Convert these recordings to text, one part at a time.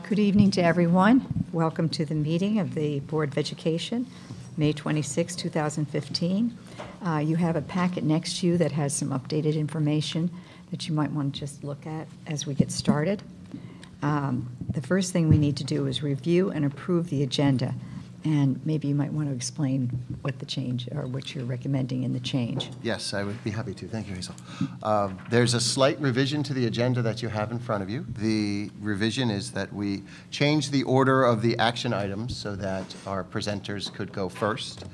Good evening to everyone. Welcome to the meeting of the Board of Education, May 26, 2015. You have a packet next to you that has some updated information that you might want to just look at as we get started. The first thing we need to do is review and approve the agenda. And maybe you might want to explain what the change, or what you're recommending in the change. Yes, I would be happy to. Thank you, Hazel. There's a slight revision to the agenda that you have in front of you. The revision is that we change the order of the action items so that our presenters could go first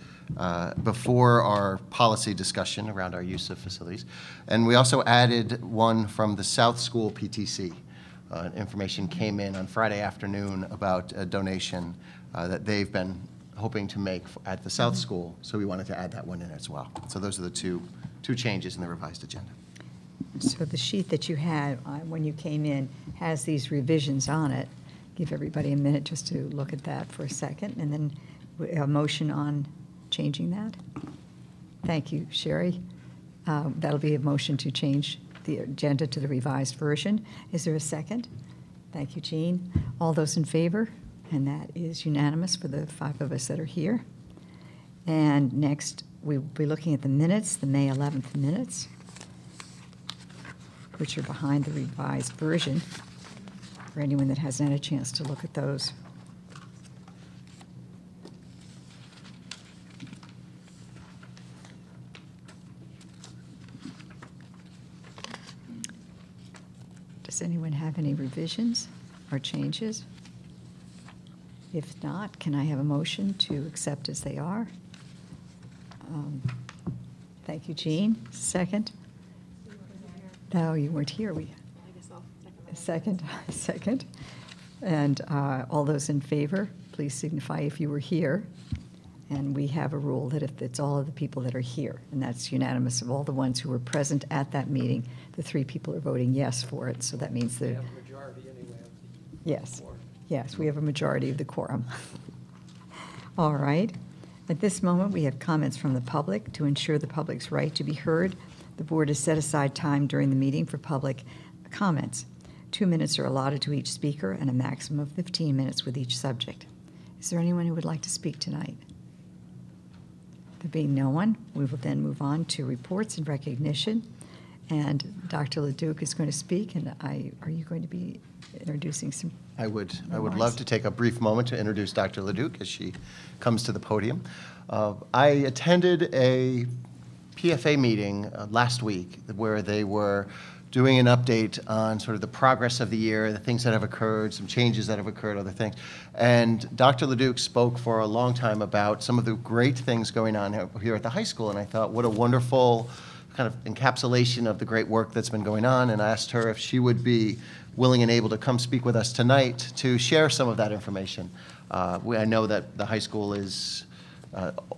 before our policy discussion around our use of facilities. And we also added one from the South School PTC. Information came in on Friday afternoon about a donation that they've been hoping to make at the South School, so we wanted to add that one in as well. So those are the two changes in the revised agenda. So the sheet that you had when you came in has these revisions on it. Give everybody a minute just to look at that for a second, and then a motion on changing that. Thank you, Sherry. That'll be a motion to change the agenda to the revised version. Is there a second? Thank you, Jean. All those in favor? And that is unanimous for the 5 of us that are here. And next, we'll be looking at the minutes, the May 11th minutes, which are behind the revised version, for anyone that hasn't had a chance to look at those. Does anyone have any revisions or changes? If not, can I have a motion to accept as they are? Thank you, Jean. Second? No, you weren't here. I guess I'll second. Second. And all those in favor, please signify if you were here. And we have a rule that if it's all of the people that are here, and that's unanimous of all the ones who were present at that meeting, the 3 people are voting yes for it. So that means that. Majority anyway. Yes. Yes, we have a majority of the quorum. All right. At this moment, we have comments from the public. To ensure the public's right to be heard, the board has set aside time during the meeting for public comments. 2 minutes are allotted to each speaker and a maximum of 15 minutes with each subject. Is there anyone who would like to speak tonight? There being no one, we will then move on to reports and recognition. And Dr. LeDuc is going to speak, and are you going to be introducing some? I would love to take a brief moment to introduce Dr. LeDuc as she comes to the podium. I attended a PFA meeting last week where they were doing an update on sort of the progress of the year, the things that have occurred, some changes that have occurred, other things. And Dr. LeDuc spoke for a long time about some of the great things going on here at the high school, and I thought, what a wonderful kind of encapsulation of the great work that's been going on, and I asked her if she would be willing and able to come speak with us tonight to share some of that information. I know that the high school is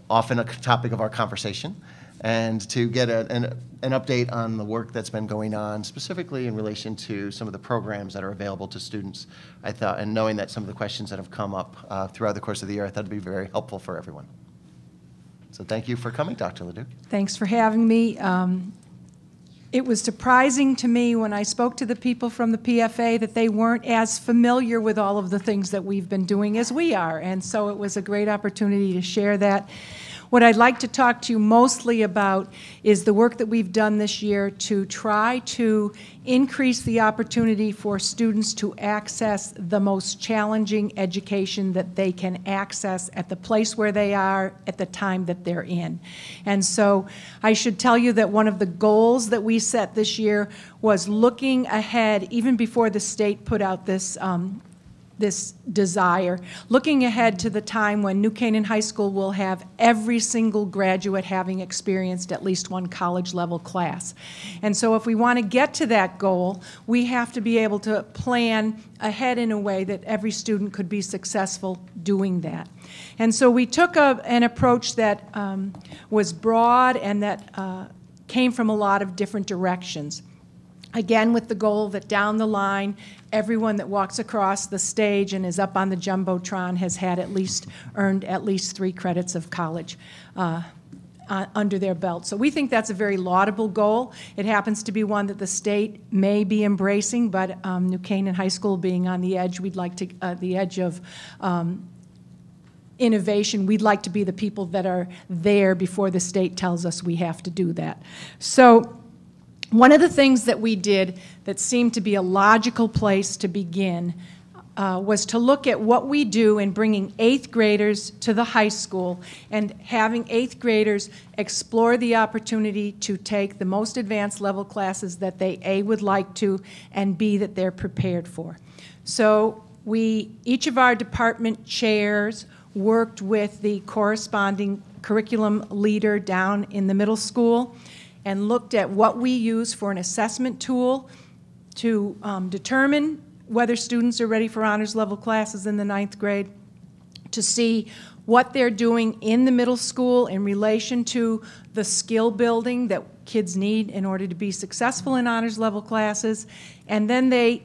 often a topic of our conversation, and to get an update on the work that's been going on, specifically in relation to some of the programs that are available to students, I thought, and knowing that some of the questions that have come up throughout the course of the year, I thought it'd be very helpful for everyone. So thank you for coming, Dr. LeDuc. Thanks for having me. It was surprising to me when I spoke to the people from the PFA that they weren't as familiar with all of the things that we've been doing as we are, and so it was a great opportunity to share that. What I'd like to talk to you mostly about is the work that we've done this year to try to increase the opportunity for students to access the most challenging education that they can access at the place where they are at the time that they're in. And so I should tell you that one of the goals that we set this year was looking ahead, even before the state put out this this desire, looking ahead to the time when New Canaan High School will have every single graduate having experienced at least one college-level class. And so if we want to get to that goal, we have to be able to plan ahead in a way that every student could be successful doing that. And so we took an approach that was broad and that came from a lot of different directions. Again, with the goal that down the line, everyone that walks across the stage and is up on the Jumbotron has had earned at least 3 credits of college under their belt. So we think that's a very laudable goal. It happens to be one that the state may be embracing, but New Canaan High School being on the edge, we'd like to, the edge of innovation, we'd like to be the people that are there before the state tells us we have to do that. So one of the things that we did that seemed to be a logical place to begin was to look at what we do in bringing 8th graders to the high school and having 8th graders explore the opportunity to take the most advanced level classes that they A, would like to, and B, that they're prepared for. So each of our department chairs worked with the corresponding curriculum leader down in the middle school and looked at what we use for an assessment tool to determine whether students are ready for honors level classes in the 9th grade, to see what they're doing in the middle school in relation to the skill building that kids need in order to be successful in honors level classes, and then they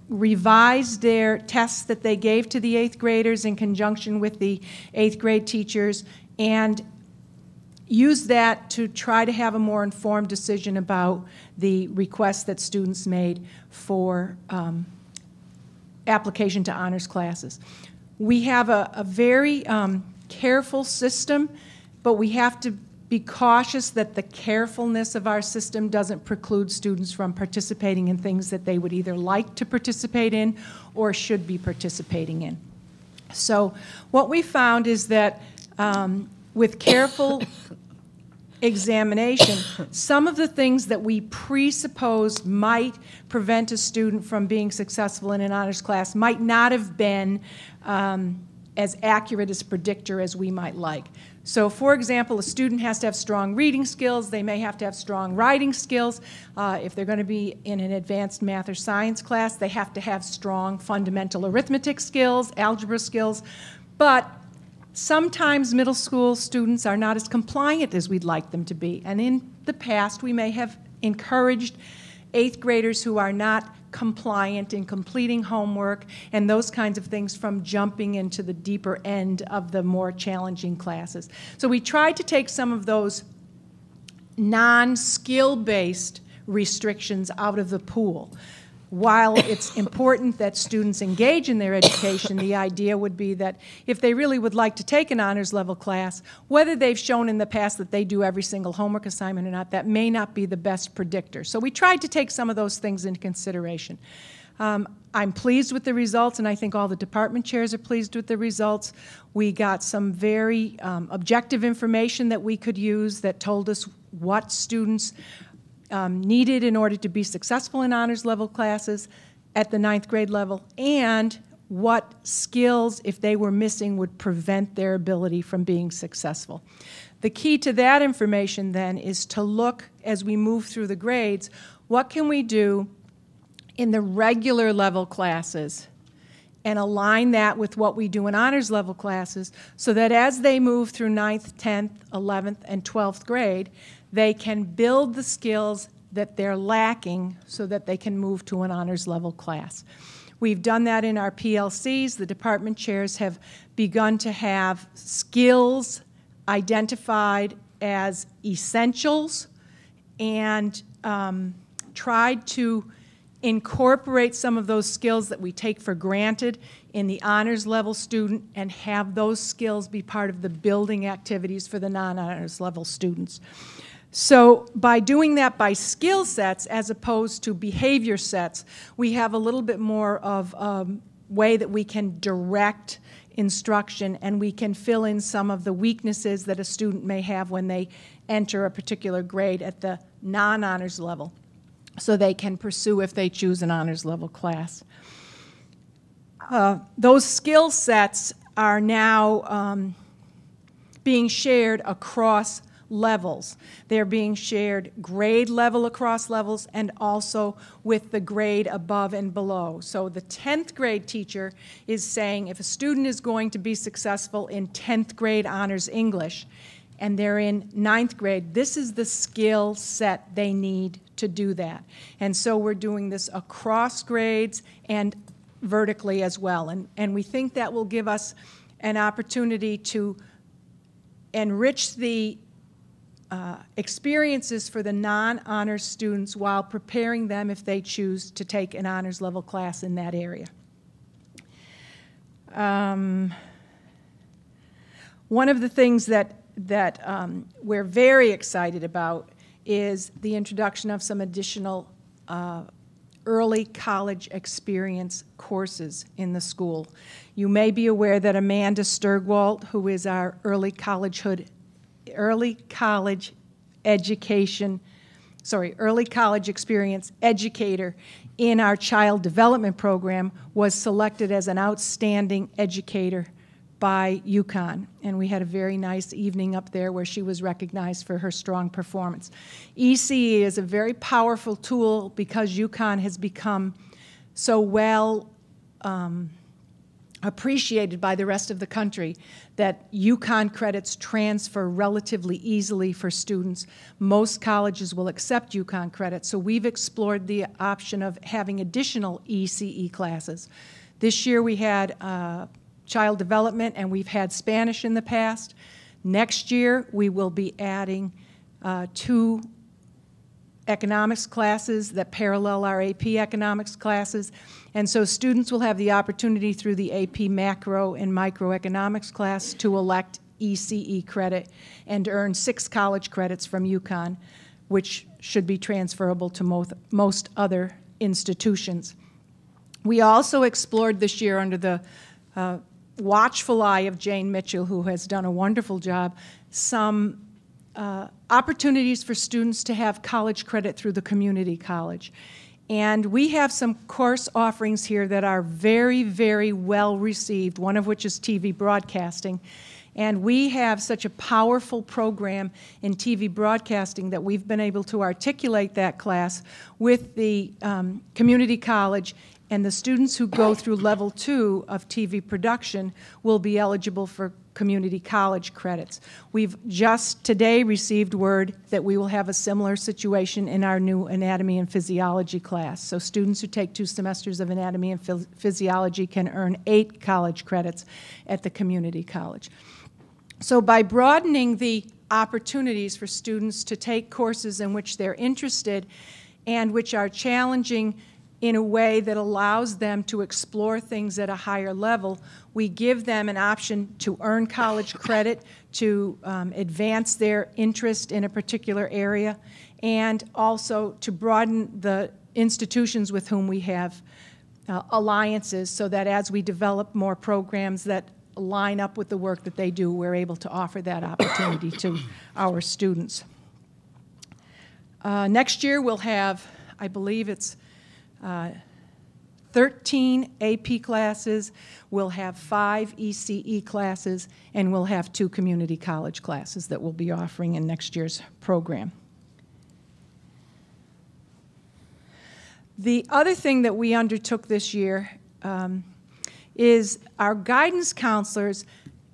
revised their tests that they gave to the 8th graders in conjunction with the 8th grade teachers and use that to try to have a more informed decision about the requests that students made for application to honors classes. We have a very careful system, but we have to be cautious that the carefulness of our system doesn't preclude students from participating in things that they would either like to participate in or should be participating in. So what we found is that with careful examination, some of the things that we presuppose might prevent a student from being successful in an honors class might not have been as accurate as a predictor as we might like. So, for example, a student has to have strong reading skills. They may have to have strong writing skills. If they're going to be in an advanced math or science class, they have to have strong fundamental arithmetic skills, algebra skills. But sometimes middle school students are not as compliant as we'd like them to be. And in the past, we may have encouraged 8th graders who are not compliant in completing homework and those kinds of things from jumping into the deeper end of the more challenging classes. So we tried to take some of those non-skill-based restrictions out of the pool. While it's important that students engage in their education, the idea would be that if they really would like to take an honors level class, whether they've shown in the past that they do every single homework assignment or not, that may not be the best predictor. So we tried to take some of those things into consideration. I'm pleased with the results, and I think all the department chairs are pleased with the results. We got some very objective information that we could use that told us what students needed in order to be successful in honors level classes at the 9th grade level, and what skills, if they were missing, would prevent their ability from being successful. The key to that information then is to look, as we move through the grades, what can we do in the regular level classes and align that with what we do in honors level classes so that as they move through 9th, 10th, 11th, and 12th grade, they can build the skills that they're lacking so that they can move to an honors level class. We've done that in our PLCs. The department chairs have begun to have skills identified as essentials and tried to incorporate some of those skills that we take for granted in the honors level student and have those skills be part of the building activities for the non-honors level students. So by doing that by skill sets as opposed to behavior sets, we have a little bit more of a way that we can direct instruction and we can fill in some of the weaknesses that a student may have when they enter a particular grade at the non-honors level, so they can pursue if they choose an honors level class. Those skill sets are now being shared across levels. They're being shared grade level across levels and also with the grade above and below. So the 10th grade teacher is saying if a student is going to be successful in 10th grade honors English and they're in 9th grade, this is the skill set they need to do that. And so we're doing this across grades and vertically as well. And we think that will give us an opportunity to enrich the experiences for the non-honors students while preparing them if they choose to take an honors level class in that area. One of the things that we're very excited about is the introduction of some additional early college experience courses in the school. You may be aware that Amanda Sturgwalt, who is our early college experience educator in our child development program, was selected as an outstanding educator by UConn, and we had a very nice evening up there where she was recognized for her strong performance. ECE is a very powerful tool because UConn has become so well appreciated by the rest of the country that UConn credits transfer relatively easily for students. Most colleges will accept UConn credits, so we've explored the option of having additional ECE classes. This year we had child development, and we've had Spanish in the past. Next year, we will be adding 2 economics classes that parallel our AP economics classes. And so students will have the opportunity through the AP macro and microeconomics class to elect ECE credit and earn 6 college credits from UConn, which should be transferable to most other institutions. We also explored this year under the watchful eye of Jane Mitchell, who has done a wonderful job, some opportunities for students to have college credit through the community college. And we have some course offerings here that are very, very well received, one of which is TV broadcasting. And we have such a powerful program in TV broadcasting that we've been able to articulate that class with the community college, and the students who go through level 2 of TV production will be eligible for community college credits. We've just today received word that we will have a similar situation in our new anatomy and physiology class. So students who take 2 semesters of anatomy and physiology can earn 8 college credits at the community college. So by broadening the opportunities for students to take courses in which they're interested and which are challenging in a way that allows them to explore things at a higher level, we give them an option to earn college credit, to advance their interest in a particular area, and also to broaden the institutions with whom we have alliances, so that as we develop more programs that line up with the work that they do, we're able to offer that opportunity to our students. Next year we'll have, I believe it's 13 AP classes, we'll have 5 ECE classes, and we'll have 2 community college classes that we'll be offering in next year's program. The other thing that we undertook this year is our guidance counselors,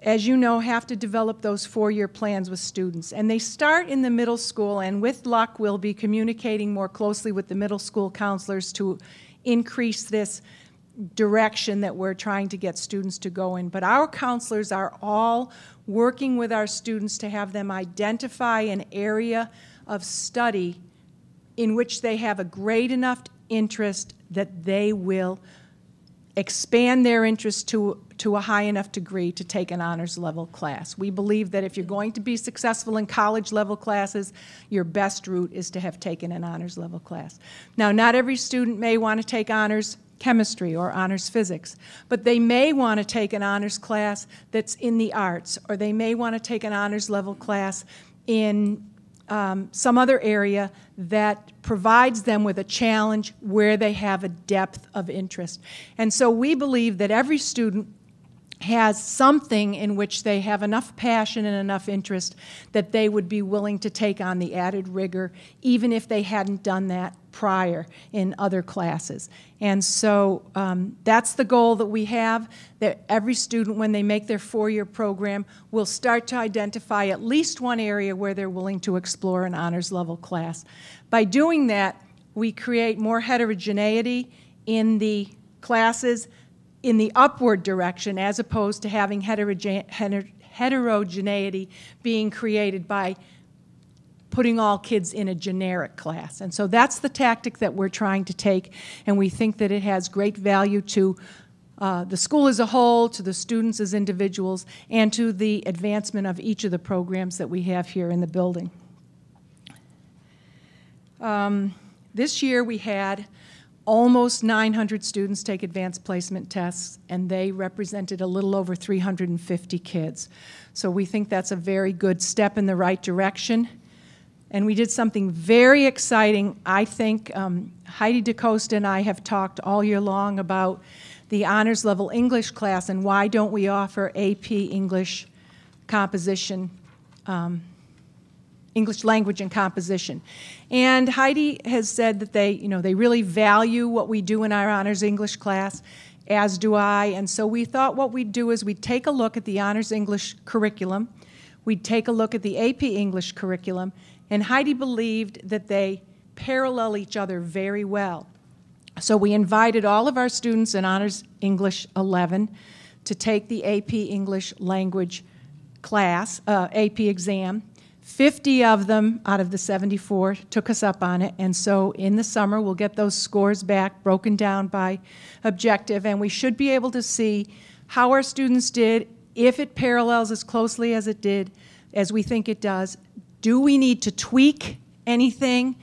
as you know, have to develop those 4-year plans with students. And they start in the middle school, and with luck, we'll be communicating more closely with the middle school counselors to increase this direction that we're trying to get students to go in. But our counselors are all working with our students to have them identify an area of study in which they have a great enough interest that they will expand their interest to a high enough degree to take an honors level class. We believe that if you're going to be successful in college level classes, your best route is to have taken an honors level class. Now, not every student may want to take honors chemistry or honors physics, but they may want to take an honors class that's in the arts, or they may want to take an honors level class in some other area that provides them with a challenge where they have a depth of interest. And so we believe that every student has something in which they have enough passion and enough interest that they would be willing to take on the added rigor, even if they hadn't done that prior in other classes. And so that's the goal that we have, that every student, when they make their 4-year program, will start to identify at least one area where they're willing to explore an honors level class. By doing that, we create more heterogeneity in the classes in the upward direction, as opposed to having heterogeneity being created by putting all kids in a generic class. And so that's the tactic that we're trying to take, and we think that it has great value to the school as a whole, to the students as individuals, and to the advancement of each of the programs that we have here in the building. This year we had almost 900 students take advanced placement tests, and they represented a little over 350 kids. So we think that's a very good step in the right direction. And we did something very exciting. I think Heidi DeCosta and I have talked all year long about the honors level English class and why don't we offer AP English composition, English language and composition. And Heidi has said that they really value what we do in our honors English class, as do I. And so we thought what we'd do is we'd take a look at the honors English curriculum, we'd take a look at the AP English curriculum, and Heidi believed that they parallel each other very well. So we invited all of our students in Honors English 11 to take the AP English language class, AP exam. 50 of them out of the 74 took us up on it, and so in the summer we'll get those scores back broken down by objective, and we should be able to see how our students did, if it parallels as closely as it did, as we think it does. Do we need to tweak anything?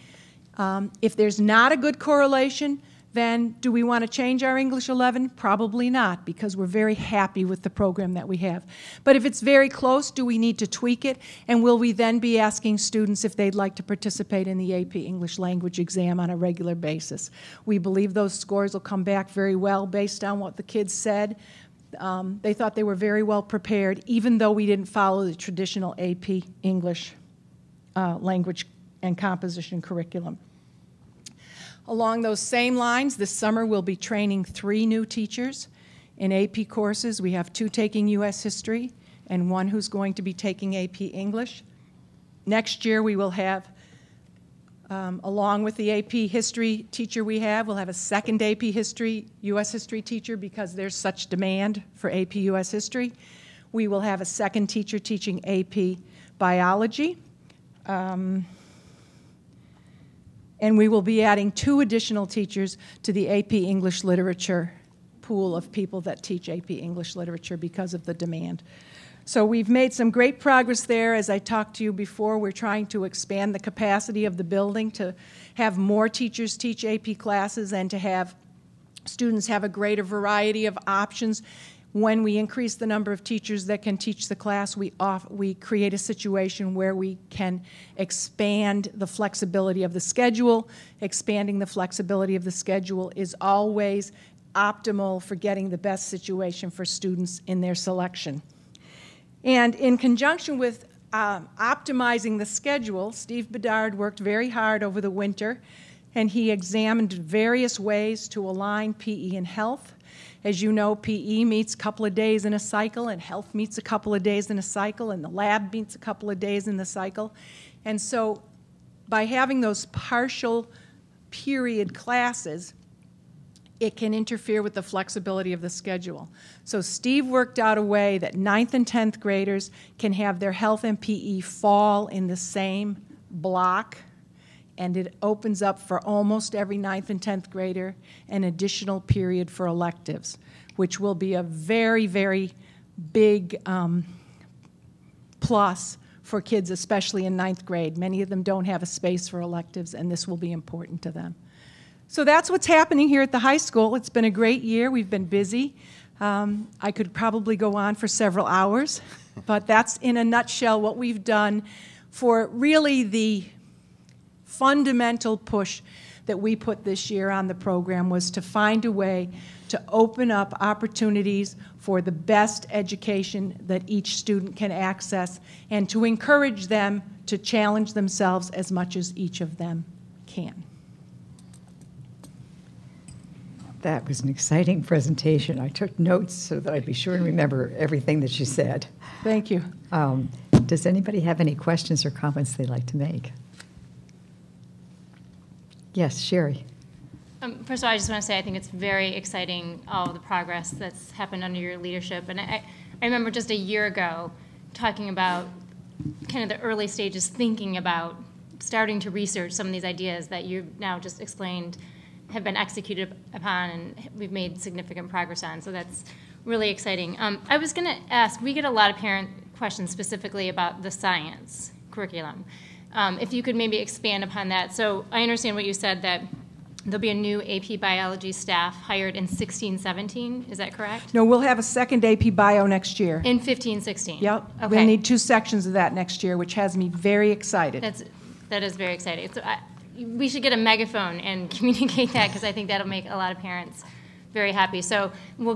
If there's not a good correlation, then do we want to change our English 11? Probably not, because we're very happy with the program that we have. But if it's very close, do we need to tweak it? And will we then be asking students if they'd like to participate in the AP English language exam on a regular basis? We believe those scores will come back very well based on what the kids said. They thought they were very well prepared, even though we didn't follow the traditional AP English language and composition curriculum. Along those same lines, this summer we'll be training 3 new teachers in AP courses. We have 2 taking U.S. history and 1 who's going to be taking AP English. Next year we will have, along with the AP history teacher we have, we'll have a second AP history, U.S. history teacher because there's such demand for AP U.S. history. We will have a second teacher teaching AP biology. And we will be adding 2 additional teachers to the AP English literature pool of people that teach AP English literature because of the demand. So we've made some great progress there. As I talked to you before, we're trying to expand the capacity of the building to have more teachers teach AP classes and to have students have a greater variety of options. When we increase the number of teachers that can teach the class, we create a situation where we can expand the flexibility of the schedule. Expanding the flexibility of the schedule is always optimal for getting the best situation for students in their selection. And in conjunction with optimizing the schedule, Steve Bedard worked very hard over the winter, and he examined various ways to align PE and health. As you know, PE meets a couple of days in a cycle, and health meets a couple of days in a cycle, and the lab meets a couple of days in the cycle. And so by having those partial period classes, it can interfere with the flexibility of the schedule. So Steve worked out a way that 9th and 10th graders can have their health and PE fall in the same block, and it opens up for almost every 9th and 10th grader an additional period for electives, which will be a very, very big plus for kids, especially in 9th grade. Many of them don't have a space for electives, and this will be important to them. So that's what's happening here at the high school. It's been a great year. We've been busy. I could probably go on for several hours, but that's in a nutshell what we've done for really the fundamental push that we put this year on the program was to find a way to open up opportunities for the best education that each student can access and to encourage them to challenge themselves as much as each of them can. That was an exciting presentation. I took notes so that I'd be sure and remember everything that she said. Thank you. Does anybody have any questions or comments they'd like to make? Yes, Sherry. First of all, I just want to say I think it's very exciting, all the progress that's happened under your leadership. And I remember just a year ago talking about kind of the early stages, thinking about starting to research some of these ideas that you've now just explained have been executed upon and we've made significant progress on. So that's really exciting. I was going to ask, we get a lot of parent questions specifically about the science curriculum. If you could maybe expand upon that. So I understand what you said, that there'll be a new AP biology staff hired in 16-17, is that correct? No, we'll have a second AP Bio next year. In 15-16? Yep. Okay. We'll need 2 sections of that next year, which has me very excited. That is very exciting. So we should get a megaphone and communicate that, because I think that'll make a lot of parents very happy. So we'll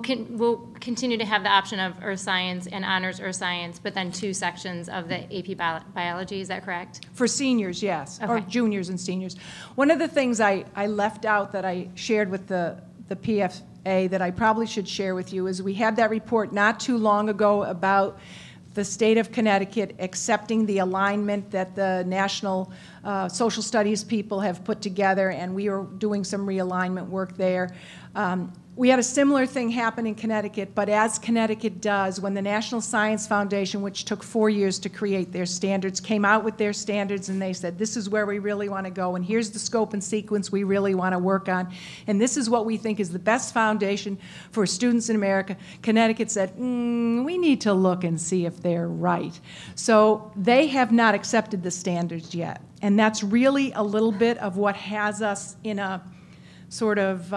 continue to have the option of earth science and honors earth science, but then 2 sections of the AP biology, is that correct? For seniors, yes, or Okay. juniors and seniors. One of the things I left out that I shared with the PFA that I probably should share with you is we had that report not too long ago about the state of Connecticut accepting the alignment that the National Social Studies people have put together, and we are doing some realignment work there. We had a similar thing happen in Connecticut, but as Connecticut does, when the National Science Foundation, which took 4 years to create their standards, came out with their standards, and they said, this is where we really want to go, and here's the scope and sequence we really want to work on, and this is what we think is the best foundation for students in America. Connecticut said, we need to look and see if they're right. So they have not accepted the standards yet, and that's really a little bit of what has us in a sort of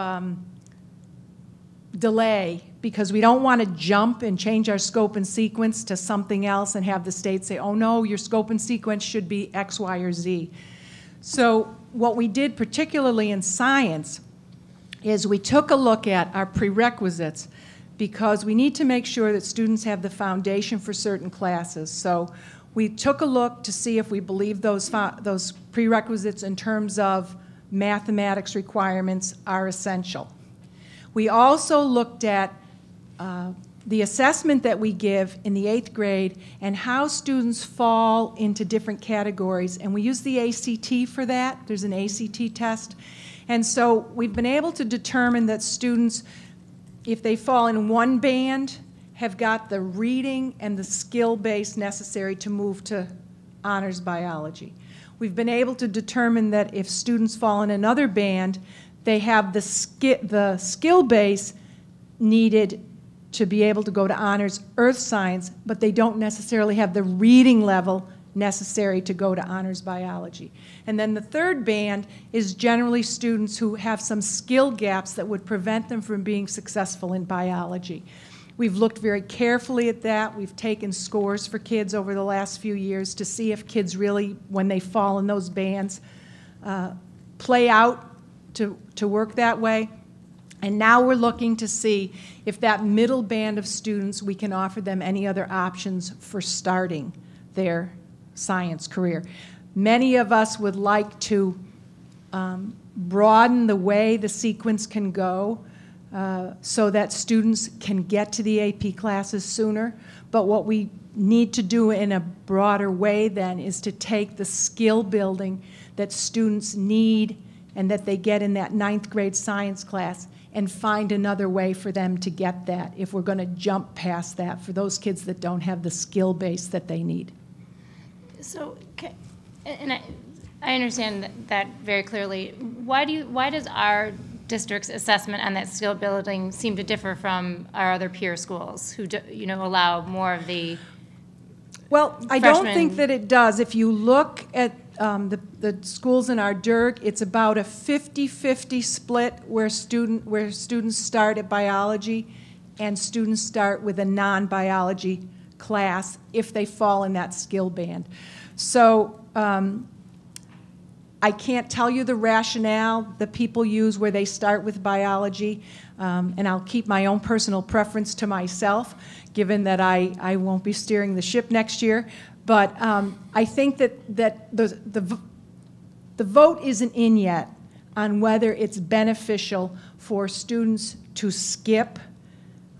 delay, because we don't want to jump and change our scope and sequence to something else and have the state say, oh no, your scope and sequence should be X, Y, or Z. So what we did, particularly in science, is we took a look at our prerequisites, because we need to make sure that students have the foundation for certain classes. So we took a look to see if we believe those prerequisites in terms of mathematics requirements are essential. We also looked at the assessment that we give in the 8th grade and how students fall into different categories, and we use the ACT for that. There's an ACT test. And so we've been able to determine that students, if they fall in one band, have got the reading and the skill base necessary to move to honors biology. We've been able to determine that if students fall in another band, they have the skill base needed to be able to go to honors earth science, but they don't necessarily have the reading level necessary to go to honors biology. And then the third band is generally students who have some skill gaps that would prevent them from being successful in biology. We've looked very carefully at that. We've taken scores for kids over the last few years to see if kids really, when they fall in those bands, play out to work that way. And now we're looking to see if that middle band of students, we can offer them any other options for starting their science career. Many of us would like to broaden the way the sequence can go so that students can get to the AP classes sooner. But what we need to do in a broader way then is to take the skill building that students need and that they get in that 9th grade science class and find another way for them to get that if we're going to jump past that for those kids that don't have the skill base that they need. So, and I understand that very clearly. Why does our district's assessment on that skill building seem to differ from our other peer schools who allow more of the Well, I don't think that it does. If you look at the schools in our DIRG, it's about a 50-50 split where students start at biology and students start with a non-biology class if they fall in that skill band. So I can't tell you the rationale that people use where they start with biology, and I'll keep my own personal preference to myself, given that I won't be steering the ship next year. But I think that the vote isn't in yet on whether it's beneficial for students to skip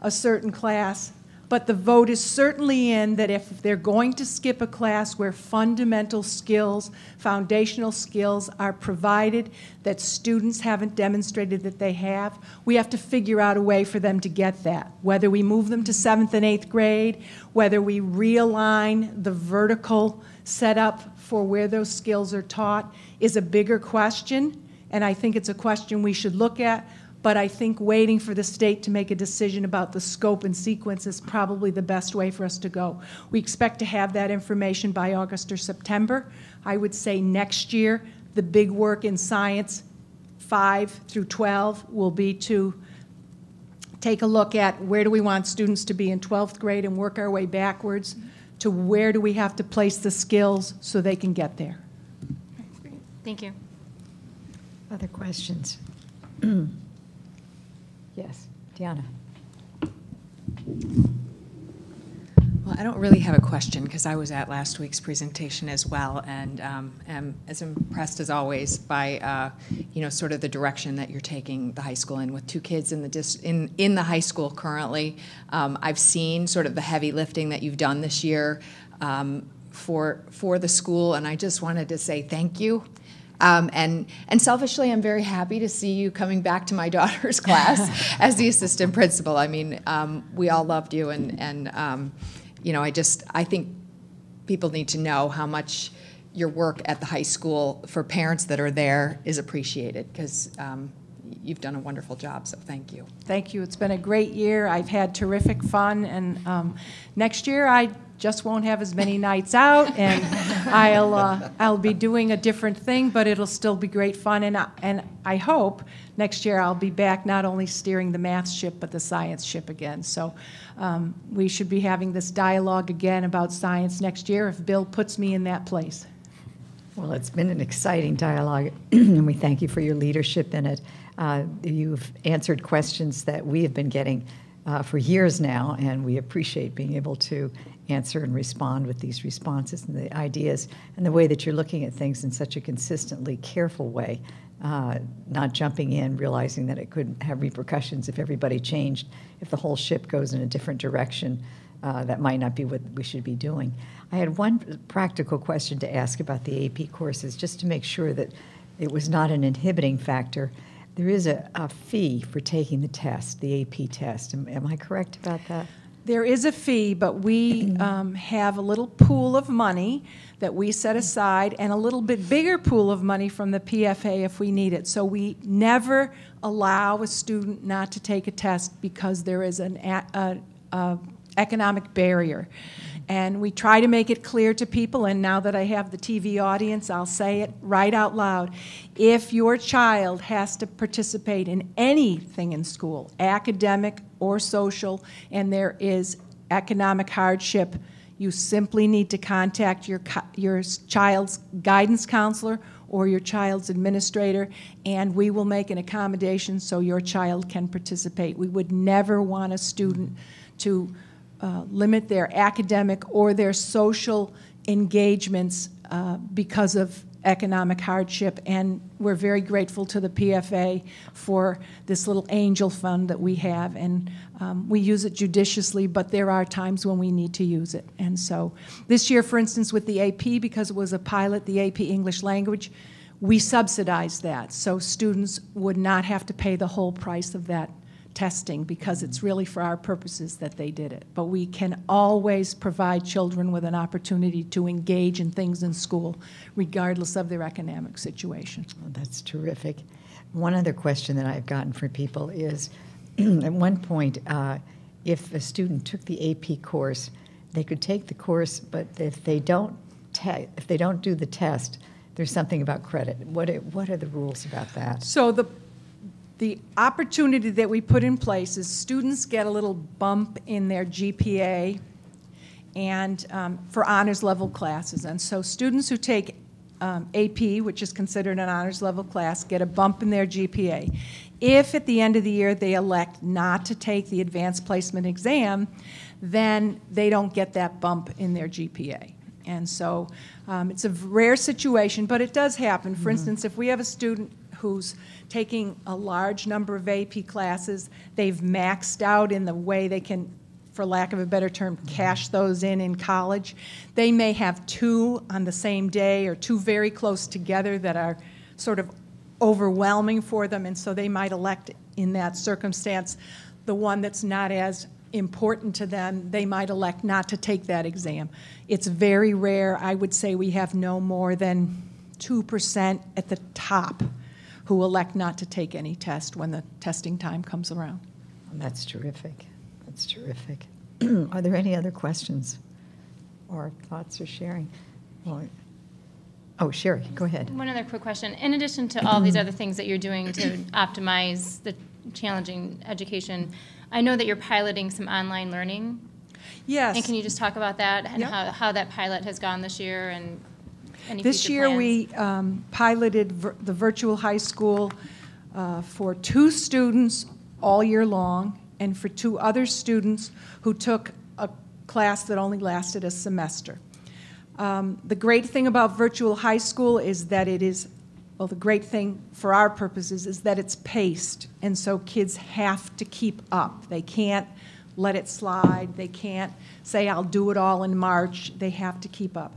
a certain class But the vote is certainly in that if they're going to skip a class where fundamental skills, foundational skills are provided that students haven't demonstrated that they have, we have to figure out a way for them to get that. Whether we move them to 7th and 8th grade, whether we realign the vertical setup for where those skills are taught is a bigger question, and I think it's a question we should look at. But I think waiting for the state to make a decision about the scope and sequence is probably the best way for us to go. We expect to have that information by August or September. I would say next year, the big work in science 5 through 12 will be to take a look at where do we want students to be in 12th grade and work our way backwards to where do we have to place the skills so they can get there. Thank you. Other questions? Yes, Deanna. Well, I don't really have a question because I was at last week's presentation as well, and am as impressed as always by sort of the direction that you're taking the high school in with 2 kids in the in the high school currently. I've seen sort of the heavy lifting that you've done this year for the school, and I just wanted to say thank you. And selfishly, I'm very happy to see you coming back to my daughter's class as the assistant principal. I mean, we all loved you, and I think people need to know how much your work at the high school for parents that are there is appreciated, because you've done a wonderful job, so thank you. Thank you. It's been a great year. I've had terrific fun, and next year I just won't have as many nights out, and I'll be doing a different thing, but it'll still be great fun. And I hope next year I'll be back not only steering the math ship but the science ship again. So we should be having this dialogue again about science next year if Bill puts me in that place. Well, it's been an exciting dialogue, and we thank you for your leadership in it. You've answered questions that we have been getting for years now, and we appreciate being able to answer and respond with these responses and the ideas and the way that you're looking at things in such a consistently careful way, not jumping in, realizing that it could have repercussions if everybody changed, if the whole ship goes in a different direction. That might not be what we should be doing. I had one practical question to ask about the AP courses, just to make sure that it was not an inhibiting factor. There is a fee for taking the test, the AP test. Am I correct about that? There is a fee, but we have a little pool of money that we set aside and a little bit bigger pool of money from the PFA if we need it. So we never allow a student not to take a test because there is an economic barrier. And we try to make it clear to people, and now that I have the TV audience, I'll say it right out loud. If your child has to participate in anything in school, academic or social, and there is economic hardship, you simply need to contact your child's guidance counselor or your child's administrator, and we will make an accommodation so your child can participate. We would never want a student to limit their academic or their social engagements because of economic hardship, and we're very grateful to the PFA for this little angel fund that we have, and we use it judiciously, but there are times when we need to use it. And so this year, for instance, with the AP, because it was a pilot, the AP English Language, we subsidized that, so students would not have to pay the whole price of that testing, because it's really for our purposes that they did it. But we can always provide children with an opportunity to engage in things in school, regardless of their economic situation. Well, that's terrific. One other question that I've gotten from people is, at one point, if a student took the AP course, they could take the course, but if they don't do the test, there's something about credit. What are the rules about that? So the opportunity that we put in place is students get a little bump in their GPA and for honors level classes. And so students who take AP, which is considered an honors level class, get a bump in their GPA. If at the end of the year they elect not to take the advanced placement exam, then they don't get that bump in their GPA. And so it's a rare situation, but it does happen. For instance, if we have a student who's taking a large number of AP classes, they've maxed out in the way they can for lack of a better term, cash those in college. They may have two on the same day or two very close together that are sort of overwhelming for them, and so they might elect in that circumstance the one that's not as important to them. They might elect not to take that exam. It's very rare. I would say we have no more than 2% at the top who elect not to take any test when the testing time comes around. That's terrific. That's terrific. Are there any other questions or thoughts or sharing? Well, oh, Sherry, go ahead. One other quick question. In addition to all these other things that you're doing to optimize the challenging education, I know that you're piloting some online learning. Yes. And can you just talk about that and Yep. how that pilot has gone this year and any This future year, plans? we piloted the virtual high school for 2 students all year long, and for 2 other students who took a class that only lasted a semester. The great thing about virtual high school is that it is, well, the great thing for our purposes is that it's paced, and so kids have to keep up. They can't let it slide. They can't say, I'll do it all in March. They have to keep up.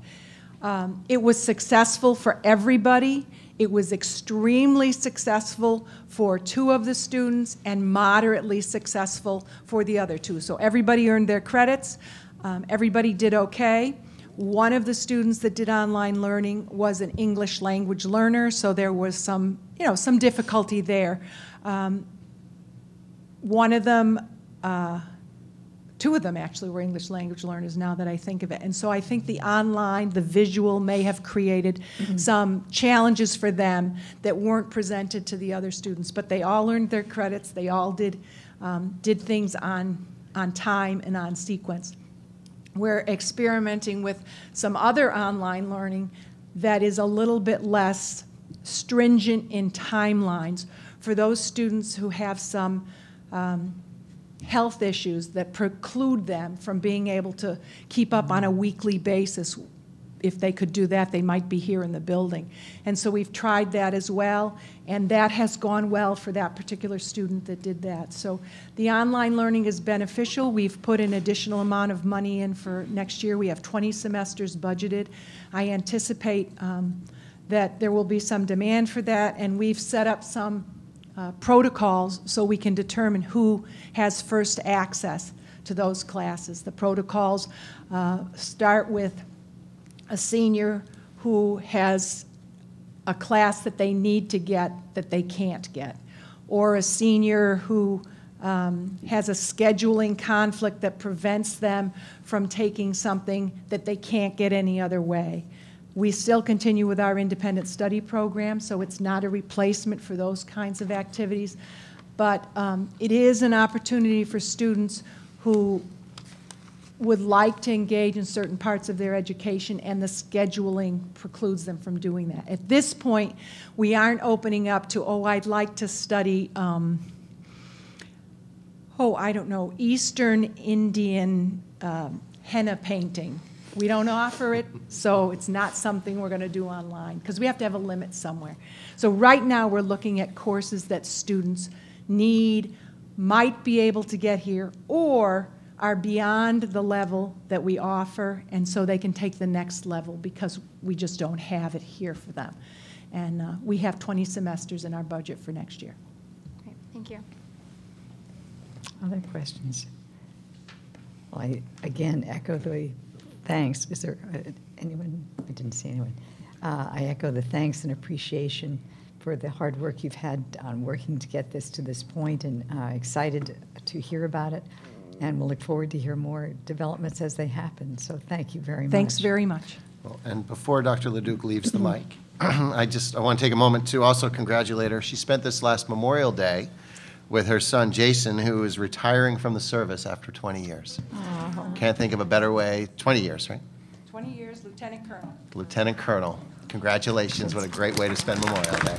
It was successful for everybody. It was extremely successful for 2 of the students and moderately successful for the other 2. So everybody earned their credits. Everybody did okay. One of the students that did online learning was an English language learner, so there was some difficulty there. One of them, 2 of them actually were English language learners now that I think of it. And so I think the online, the visual may have created some challenges for them that weren't presented to the other students, but they all earned their credits. They all did things on time and on sequence. We're experimenting with some other online learning that is a little bit less stringent in timelines for those students who have some health issues that preclude them from being able to keep up on a weekly basis. If they could do that, they might be here in the building. And so we've tried that as well, and that has gone well for that particular student that did that. So the online learning is beneficial. We've put an additional amount of money in for next year. We have 20 semesters budgeted. I anticipate that there will be some demand for that, and we've set up some protocols so we can determine who has first access to those classes. The protocols start with a senior who has a class that they need to get that they can't get, or a senior who has a scheduling conflict that prevents them from taking something that they can't get any other way. We still continue with our independent study program, so it's not a replacement for those kinds of activities, but it is an opportunity for students who would like to engage in certain parts of their education, and the scheduling precludes them from doing that. At this point, we aren't opening up to, I'd like to study, I don't know, Eastern Indian henna painting. We don't offer it, so it's not something we're going to do online, because we have to have a limit somewhere. So right now, we're looking at courses that students need, might be able to get here, or are beyond the level that we offer, and so they can take the next level because we just don't have it here for them. And we have 20 semesters in our budget for next year. Great, thank you. Other questions? Well, I again echo the thanks. Is there anyone? I didn't see anyone. I echo the thanks and appreciation for the hard work you've had on working to get this to this point, and excited to hear about it. And we'll look forward to hear more developments as they happen. So thank you very much. Thanks very much. Well, and before Dr. Leduc leaves the mic, I want to take a moment to also congratulate her. She spent this last Memorial Day with her son, Jason, who is retiring from the service after 20 years. Can't think of a better way. 20 years, right? 20 years, Lieutenant Colonel. Lieutenant Colonel. Congratulations. What a great way to spend Memorial Day.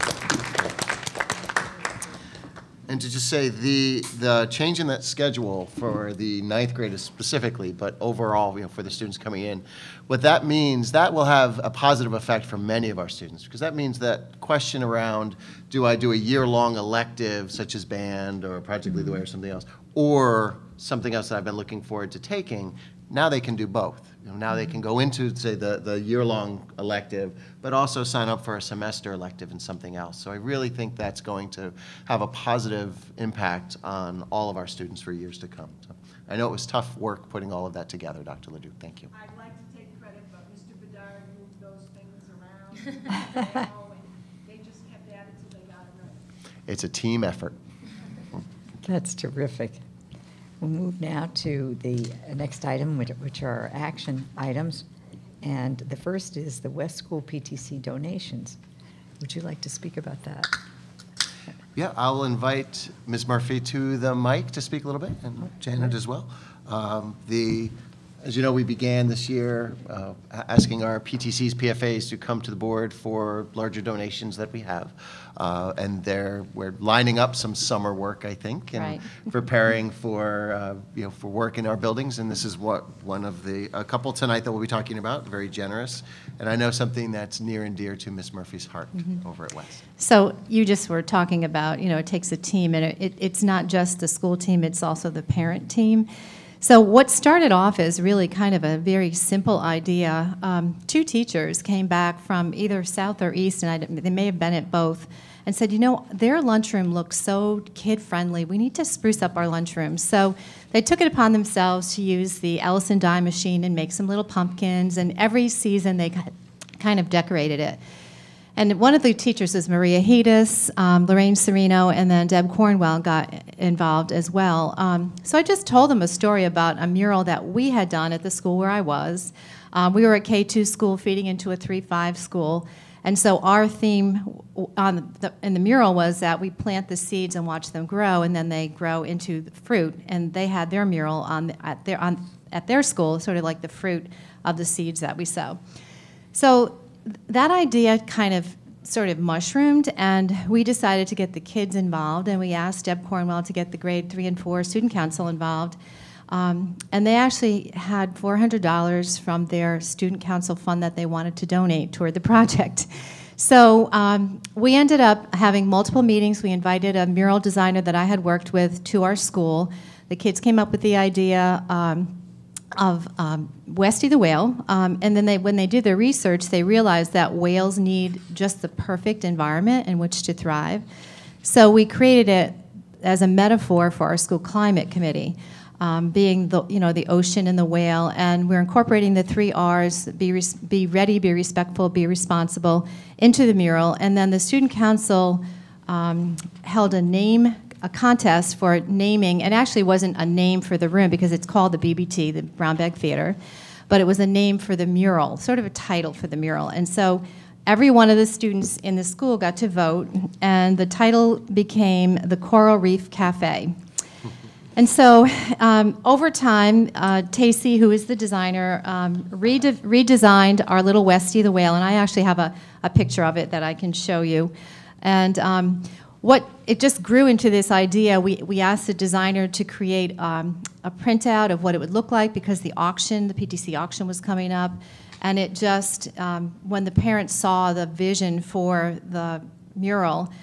And to just say, the change in that schedule for the 9th graders specifically, but overall, for the students coming in, what that means, that will have a positive effect for many of our students, because that means that question around, do I do a year-long elective, such as band or Project Lead the Way or something else, or something else that I've been looking forward to taking, now they can do both. Now they can go into, say, the year-long elective, but also sign up for a semester elective in something else. So I really think that's going to have a positive impact on all of our students for years to come. So I know it was tough work putting all of that together, Dr. Leduc. Thank you. I'd like to take credit, but Mr. Bedard moved those things around. They just kept at it till they got it right. It's a team effort. That's terrific. We'll move now to the next item, which are our action items. And the first is the West School PTC donations. Would you like to speak about that? Yeah, I'll invite Ms. Murphy to the mic to speak a little bit, and Janet as well. As you know, we began this year asking our PTCs, PFAs to come to the board for larger donations that we have. And we're lining up some summer work, I think, and preparing for, for work in our buildings. And this is one of a couple tonight that we'll be talking about, very generous. And I know something that's near and dear to Ms. Murphy's heart over at West. So you just were talking about, it takes a team, and it's not just the school team, it's also the parent team. So what started off as really kind of a very simple idea, two teachers came back from either South or East, and they may have been at both, and said, their lunchroom looks so kid-friendly. We need to spruce up our lunchroom. So they took it upon themselves to use the Ellison die machine and make some little pumpkins, and every season they kind of decorated it. And one of the teachers was Maria Hedis, Lorraine Serino, and then Deb Cornwell got involved as well. So I just told them a story about a mural that we had done at the school where I was. We were a K-2 school feeding into a 3-5 school. And so our theme in the mural was that we plant the seeds and watch them grow, and then they grow into the fruit. And they had their mural at their school, sort of like the fruit of the seeds that we sow. So that idea kind of sort of mushroomed, and we decided to get the kids involved, and we asked Deb Cornwell to get the grade 3 and 4 student council involved. And they actually had $400 from their student council fund that they wanted to donate toward the project. So we ended up having multiple meetings. We invited a mural designer that I had worked with to our school. The kids came up with the idea of Westy the whale, and then when they did their research, they realized that whales need just the perfect environment in which to thrive. So we created it as a metaphor for our school climate committee, being the ocean and the whale, and we're incorporating the 3 R's: be ready, be respectful, be responsible, into the mural. And then the student council held a contest for naming. It actually wasn't a name for the room because it's called the BBT, the Brown Bag Theater, but it was a name for the mural, sort of a title for the mural. And so every one of the students in the school got to vote, and the title became the Coral Reef Cafe. And so over time, Tacey, who is the designer, redesigned our little Westy the whale, and I actually have a picture of it that I can show you. And it just grew into this idea. We asked the designer to create a printout of what it would look like because the PTC auction was coming up. And it just, when the parents saw the vision for the mural,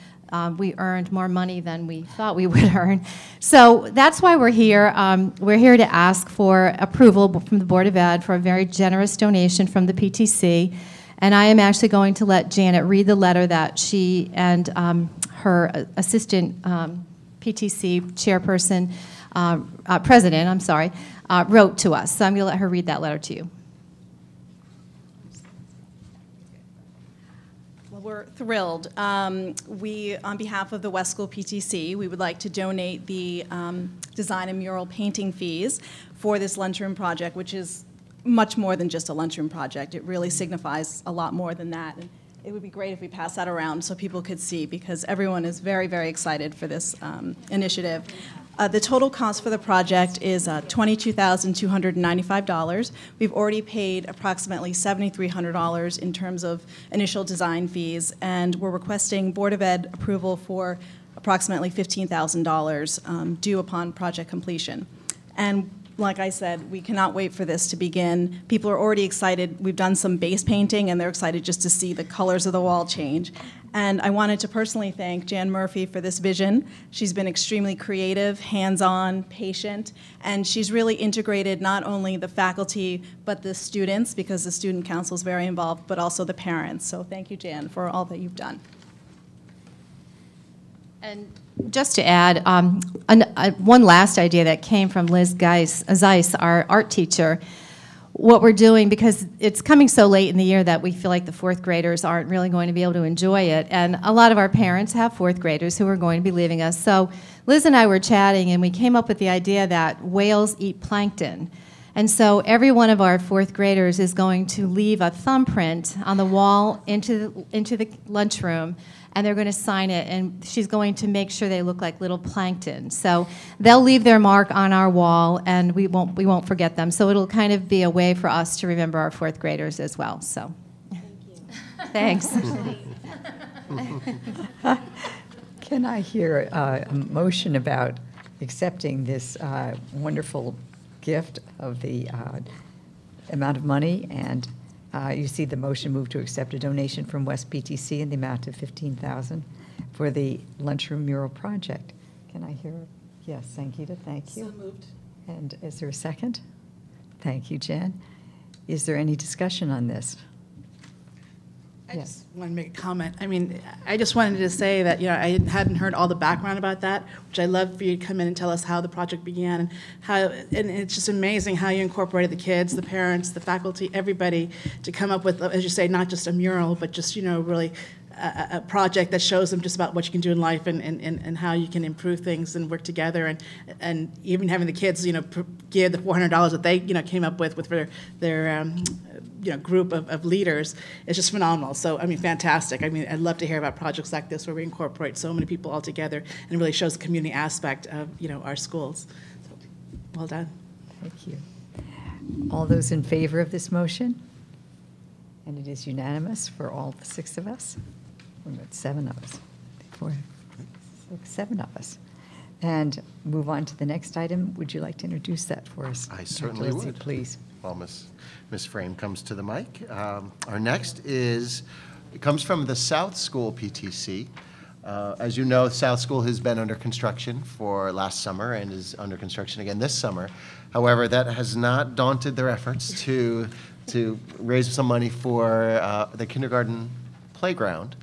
we earned more money than we thought we would earn. So that's why we're here. We're here to ask for approval from the Board of Ed for a very generous donation from the PTC. And I am actually going to let Janet read the letter that she and her assistant PTC chairperson, president, wrote to us. So I'm going to let her read that letter to you. Well, we're thrilled. We, on behalf of the West School PTC, we would like to donate the design and mural painting fees for this lunchroom project, which is much more than just a lunchroom project. It really signifies a lot more than that. And it would be great if we pass that around so people could see, because everyone is very, very excited for this initiative. The total cost for the project is $22,295. We've already paid approximately $7,300 in terms of initial design fees, and we're requesting Board of Ed approval for approximately $15,000 due upon project completion. And like I said, we cannot wait for this to begin. People are already excited. We've done some base painting, and they're excited just to see the colors of the wall change. And I wanted to personally thank Jan Murphy for this vision. She's been extremely creative, hands-on, patient, and she's really integrated not only the faculty, but the students, because the student council is very involved, but also the parents. So thank you, Jan, for all that you've done. And just to add, one last idea that came from Liz Zeiss, our art teacher. What we're doing, because it's coming so late in the year that we feel like the fourth graders aren't really going to be able to enjoy it, and a lot of our parents have fourth graders who are going to be leaving us. So Liz and I were chatting, and we came up with the idea that whales eat plankton. And so every one of our fourth graders is going to leave a thumbprint on the wall into the lunchroom, and they're going to sign it, and she's going to make sure they look like little plankton. So they'll leave their mark on our wall, and we won't forget them. So it'll kind of be a way for us to remember our fourth graders as well. So, thank you. Thanks. Can I hear a motion about accepting this wonderful gift of the amount of money? And you see the motion move to accept a donation from West PTC in the amount of $15,000 for the lunchroom mural project. Can I hear? Yes, Sangeeta, thank you. So moved. And is there a second? Thank you, Jan. Is there any discussion on this? I just want to make a comment. I mean, I just wanted to say that, I hadn't heard all the background about that, which I love for you to come in and tell us how the project began and it's just amazing how you incorporated the kids, the parents, the faculty, everybody to come up with, as you say, not just a mural, but just, really a project that shows them just about what you can do in life and how you can improve things and work together and even having the kids, give the $400 that they, came up with their group of leaders is just phenomenal. So, I mean, fantastic. I mean, I'd love to hear about projects like this where we incorporate so many people all together and really shows the community aspect of, our schools. So, well done. Thank you. All those in favor of this motion? And it is unanimous for all the 6 of us. We've got 7 of us. 4, 6, 7 of us. And move on to the next item. Would you like to introduce that for us? I certainly Dr. Lizzie, would. please. While Ms. Frame comes to the mic. Our next it comes from the South School PTC. As you know, South School has been under construction for last summer and is under construction again this summer. However, that has not daunted their efforts to raise some money for the kindergarten playground.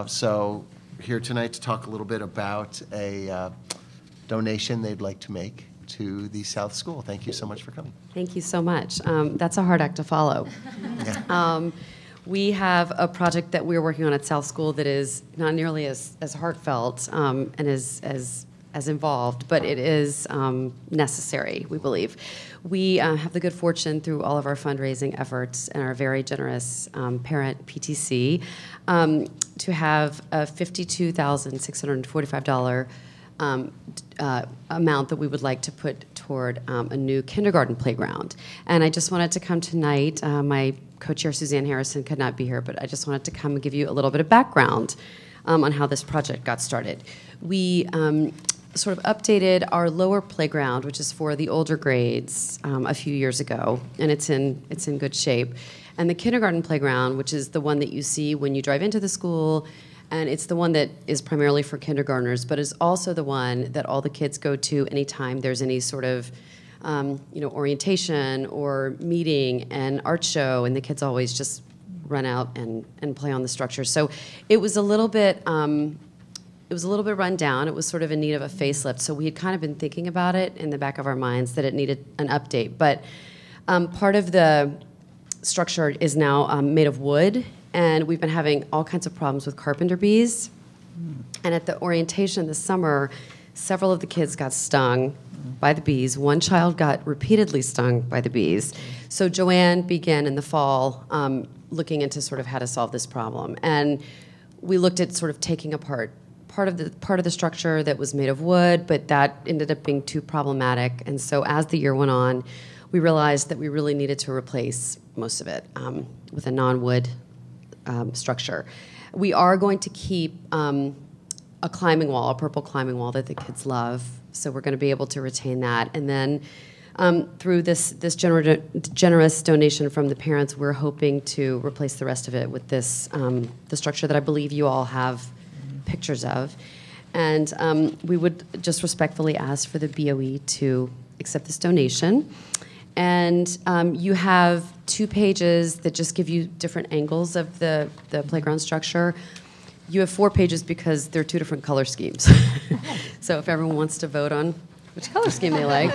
So here tonight to talk a little bit about a donation they'd like to make to the South School. Thank you so much for coming. Thank you so much. That's a hard act to follow. Yeah. We have a project that we're working on at South School that is not nearly as heartfelt and as involved, but it is necessary, we believe. We have the good fortune through all of our fundraising efforts and our very generous parent PTC to have a $52,645 amount that we would like to put toward a new kindergarten playground. And I just wanted to come tonight. My co-chair Suzanne Harrison could not be here, but I just wanted to come and give you a little bit of background on how this project got started. We sort of updated our lower playground, which is for the older grades, a few years ago, and it's in good shape. And the kindergarten playground, which is the one that you see when you drive into the school, and it's the one that is primarily for kindergartners, but is also the one that all the kids go to anytime there's any sort of orientation or meeting and art show, and the kids always just run out and play on the structure. So it was a little bit run down. It was sort of in need of a facelift. So we had kind of been thinking about it in the back of our minds that it needed an update. But part of the structure is now made of wood, and we've been having all kinds of problems with carpenter bees. And at the orientation this summer, several of the kids got stung by the bees. One child got repeatedly stung by the bees. So Joanne began in the fall looking into sort of how to solve this problem. And we looked at sort of taking apart part of the structure that was made of wood, but that ended up being too problematic. And so as the year went on, we realized that we really needed to replace most of it with a non-wood structure. We are going to keep a climbing wall, a purple climbing wall that the kids love. So we're going to be able to retain that. And then Through this generous donation from the parents, we're hoping to replace the rest of it with this, the structure that I believe you all have pictures of. And we would just respectfully ask for the BOE to accept this donation. And you have 2 pages that just give you different angles of the playground structure. You have 4 pages because they're 2 different color schemes. So if everyone wants to vote on which color scheme they like,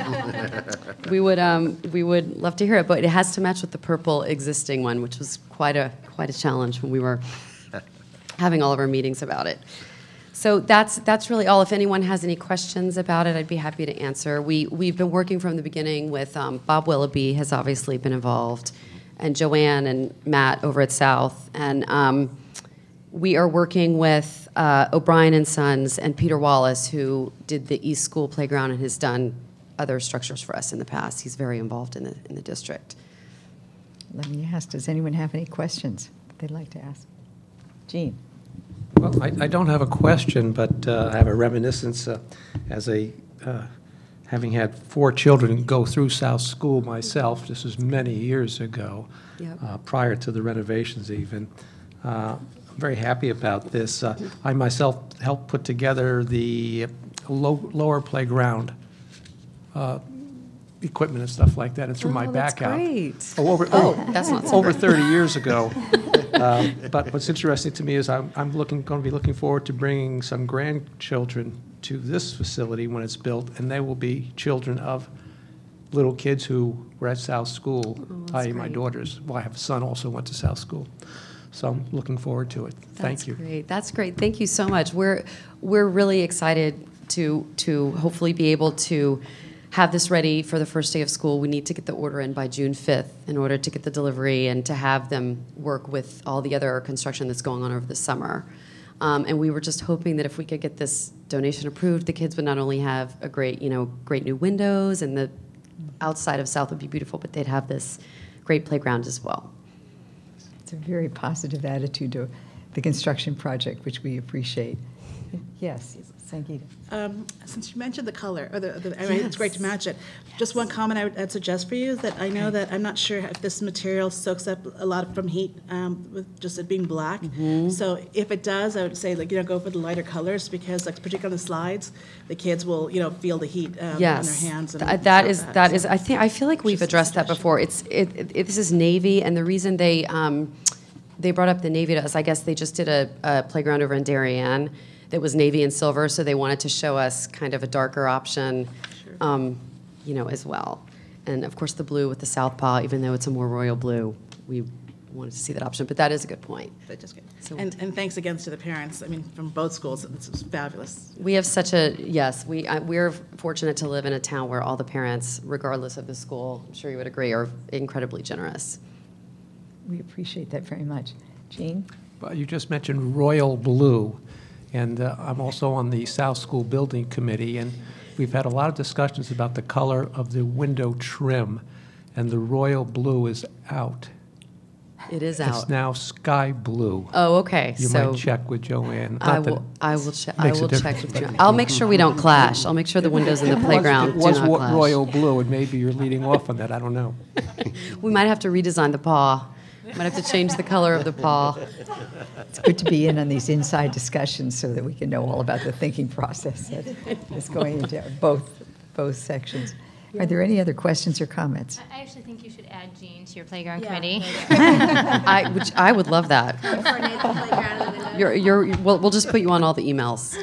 we would love to hear it. But it has to match with the purple existing one, which was quite a challenge when we were having all of our meetings about it. So that's really all. If anyone has any questions about it, I'd be happy to answer. We've been working from the beginning with Bob Willoughby has obviously been involved, and Joanne and Matt over at South, and we are working with O'Brien and Sons and Peter Wallace, who did the East School Playground and has done other structures for us in the past. He's very involved in the district. Let me ask, does anyone have any questions they'd like to ask? Jean? Well, I don't have a question, but I have a reminiscence as having had 4 children go through South School myself. This was many years ago, Yep. Prior to the renovations even. I'm very happy about this. I myself helped put together the lower playground equipment and stuff like that, and threw my back out. Great. That's not so Over 30 years ago. But what's interesting to me is I'm going to be looking forward to bringing some grandchildren to this facility when it's built, and they will be children of little kids who were at South School, i.e. my daughters. Well, I have a son also went to South School. So I'm looking forward to it. Thank you. Great. That's great. Thank you so much. We're really excited to hopefully be able to have this ready for the first day of school. We need to get the order in by June 5th in order to get the delivery and to have them work with all the other construction that's going on over the summer. And we were just hoping that if we could get this donation approved, the kids would not only have a great new windows, and the outside of South would be beautiful, but they'd have this great playground as well. It's a very positive attitude to the construction project, which we appreciate. Yes, Sangeeta. Since you mentioned the color, or I mean, it's great to match it. Just one comment I'd suggest for you is that I know that I'm not sure if this material soaks up a lot from heat with just it being black. So if it does, I would say go for the lighter colors, because particularly on the slides, the kids will feel the heat on their hands. And That is. I feel like we've addressed that before. This is navy, and the reason they brought up the navy to us, I guess they just did a playground over in Darien that was navy and silver, so they wanted to show us kind of a darker option, as well. And of course, the blue with the southpaw, even though it's a more royal blue, we wanted to see that option. But that is a good point. That's just good. So, and thanks again to the parents. I mean, from both schools, this was fabulous. we have such a we're fortunate to live in a town where all the parents, regardless of the school, I'm sure you would agree, are incredibly generous. We appreciate that very much. Jean? Well, you just mentioned royal blue, and I'm also on the South School Building Committee, and we've had a lot of discussions about the color of the window trim, and the royal blue is out. It is It's out. now sky blue. Oh, okay. You So might check with Joanne. I Not that will. I will check. I makes a will check difference, with but- you. I'll make sure we don't clash. I'll make sure the windows in the playground It was do not clash. royal blue, and maybe you're leading off on that. I don't know. We might have to redesign the paw. Might have to change the color of the paw. It's good to be in on these inside discussions so that we can know all about the thinking process that is going into both sections. Are there any other questions or comments? I actually think you should add Jean to your playground committee. I would love that. We'll just put you on all the emails.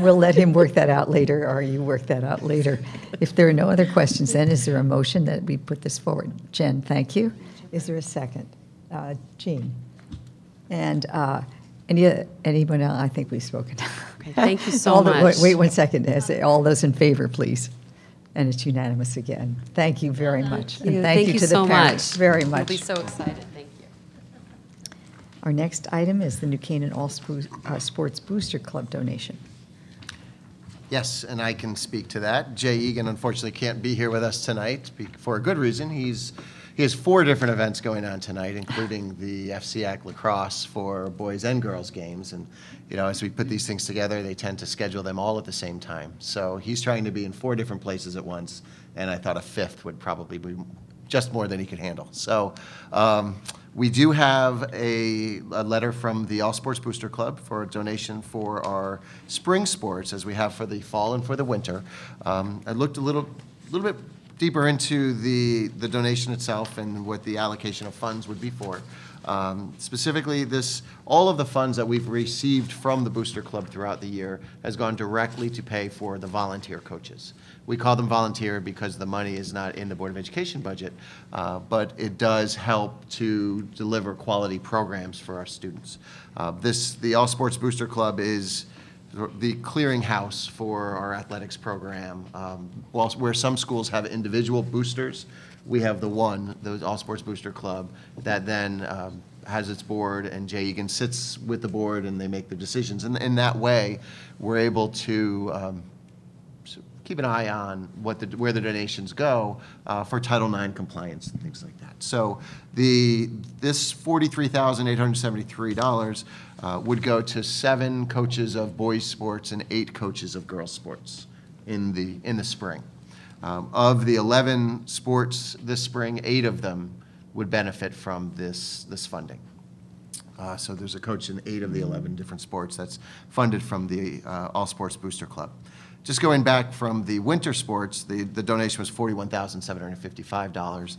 We'll let him work that out later, or you work that out later. If there are no other questions, then is there a motion that we put this forward? Jen, thank you. Is there a second? Jean? And anyone else? I think we've spoken. Okay, thank you so much. Wait 1 second. All those in favor, please. And it's unanimous again. Thank you very much. And thank you to the so parents much. very We'll much. be so excited. Thank you. Our next item is the New Canaan All Sports Booster Club donation. Yes, and I can speak to that. Jay Egan unfortunately can't be here with us tonight for a good reason. He has 4 different events going on tonight, including the FCAC lacrosse for boys and girls games. And, as we put these things together, they tend to schedule them all at the same time. So he's trying to be in 4 different places at once, and I thought a fifth would probably be just more than he could handle. So we do have a letter from the All Sports Booster Club for a donation for our spring sports, as we have for the fall and for the winter. I looked a little bit deeper into the donation itself and what the allocation of funds would be for. Specifically, all of the funds that we've received from the Booster Club throughout the year has gone directly to pay for the volunteer coaches. We call them volunteer because the money is not in the Board of Education budget, but it does help to deliver quality programs for our students. The All Sports Booster Club is the clearinghouse for our athletics program. Where some schools have individual boosters, we have the All Sports Booster Club, that then has its board, and Jay Egan sits with the board and they make the decisions. And in that way, we're able to keep an eye on where the donations go for Title IX compliance and things like that. So this $43,873 would go to 7 coaches of boys sports and 8 coaches of girls sports in the spring. Of the 11 sports this spring, 8 of them would benefit from this funding. So there's a coach in 8 of the 11 different sports that's funded from the All Sports Booster Club. Just going back from the winter sports, the donation was $41,755.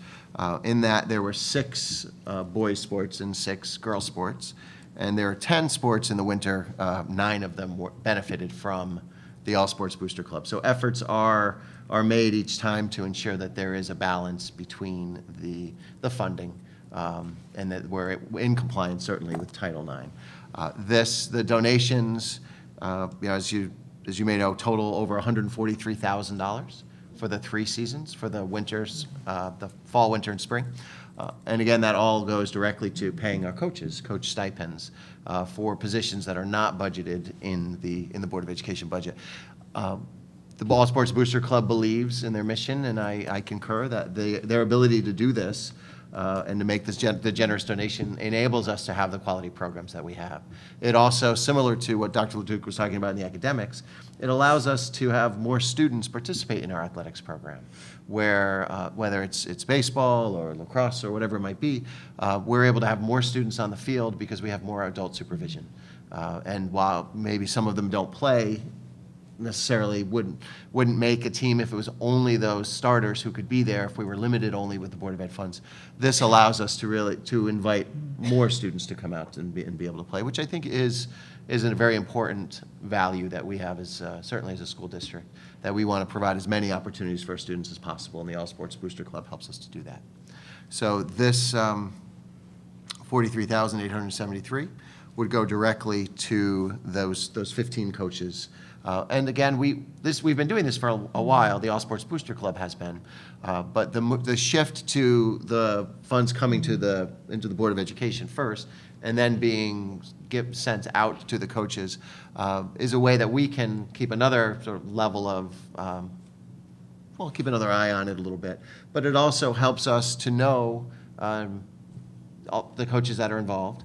In that, there were 6 boys sports and 6 girls sports. And there are 10 sports in the winter. 9 of them benefited from the All Sports Booster Club. So efforts are made each time to ensure that there is a balance between the funding and that we're in compliance, certainly, with Title IX. The donations, as you may know, total over $143,000 for the 3 seasons, for the winters, the fall, winter, and spring. And again, that all goes directly to paying our coaches, coach stipends, for positions that are not budgeted in the Board of Education budget. The All Sports Booster Club believes in their mission, and I concur that their ability to do this and to make the generous donation enables us to have the quality programs that we have. It also, similar to what Dr. LeDuc was talking about in the academics, it allows us to have more students participate in our athletics program, where whether it's baseball or lacrosse or whatever it might be, we're able to have more students on the field because we have more adult supervision. And while maybe some of them don't play, necessarily wouldn't make a team if it was only those starters who could be there, if we were limited only with the Board of Ed funds. This allows us to invite more students to come out and be able to play, which I think is a very important value that we have as certainly as a school district, that we want to provide as many opportunities for our students as possible, and the All Sports Booster Club helps us to do that. So this $43,873 would go directly to those 15 coaches. And again, we've been doing this for a while. The All Sports Booster Club has been, but the shift to the funds coming into the Board of Education first, and then being sent out to the coaches, is a way that we can keep another sort of level of, keep another eye on it a little bit. But it also helps us to know the coaches that are involved.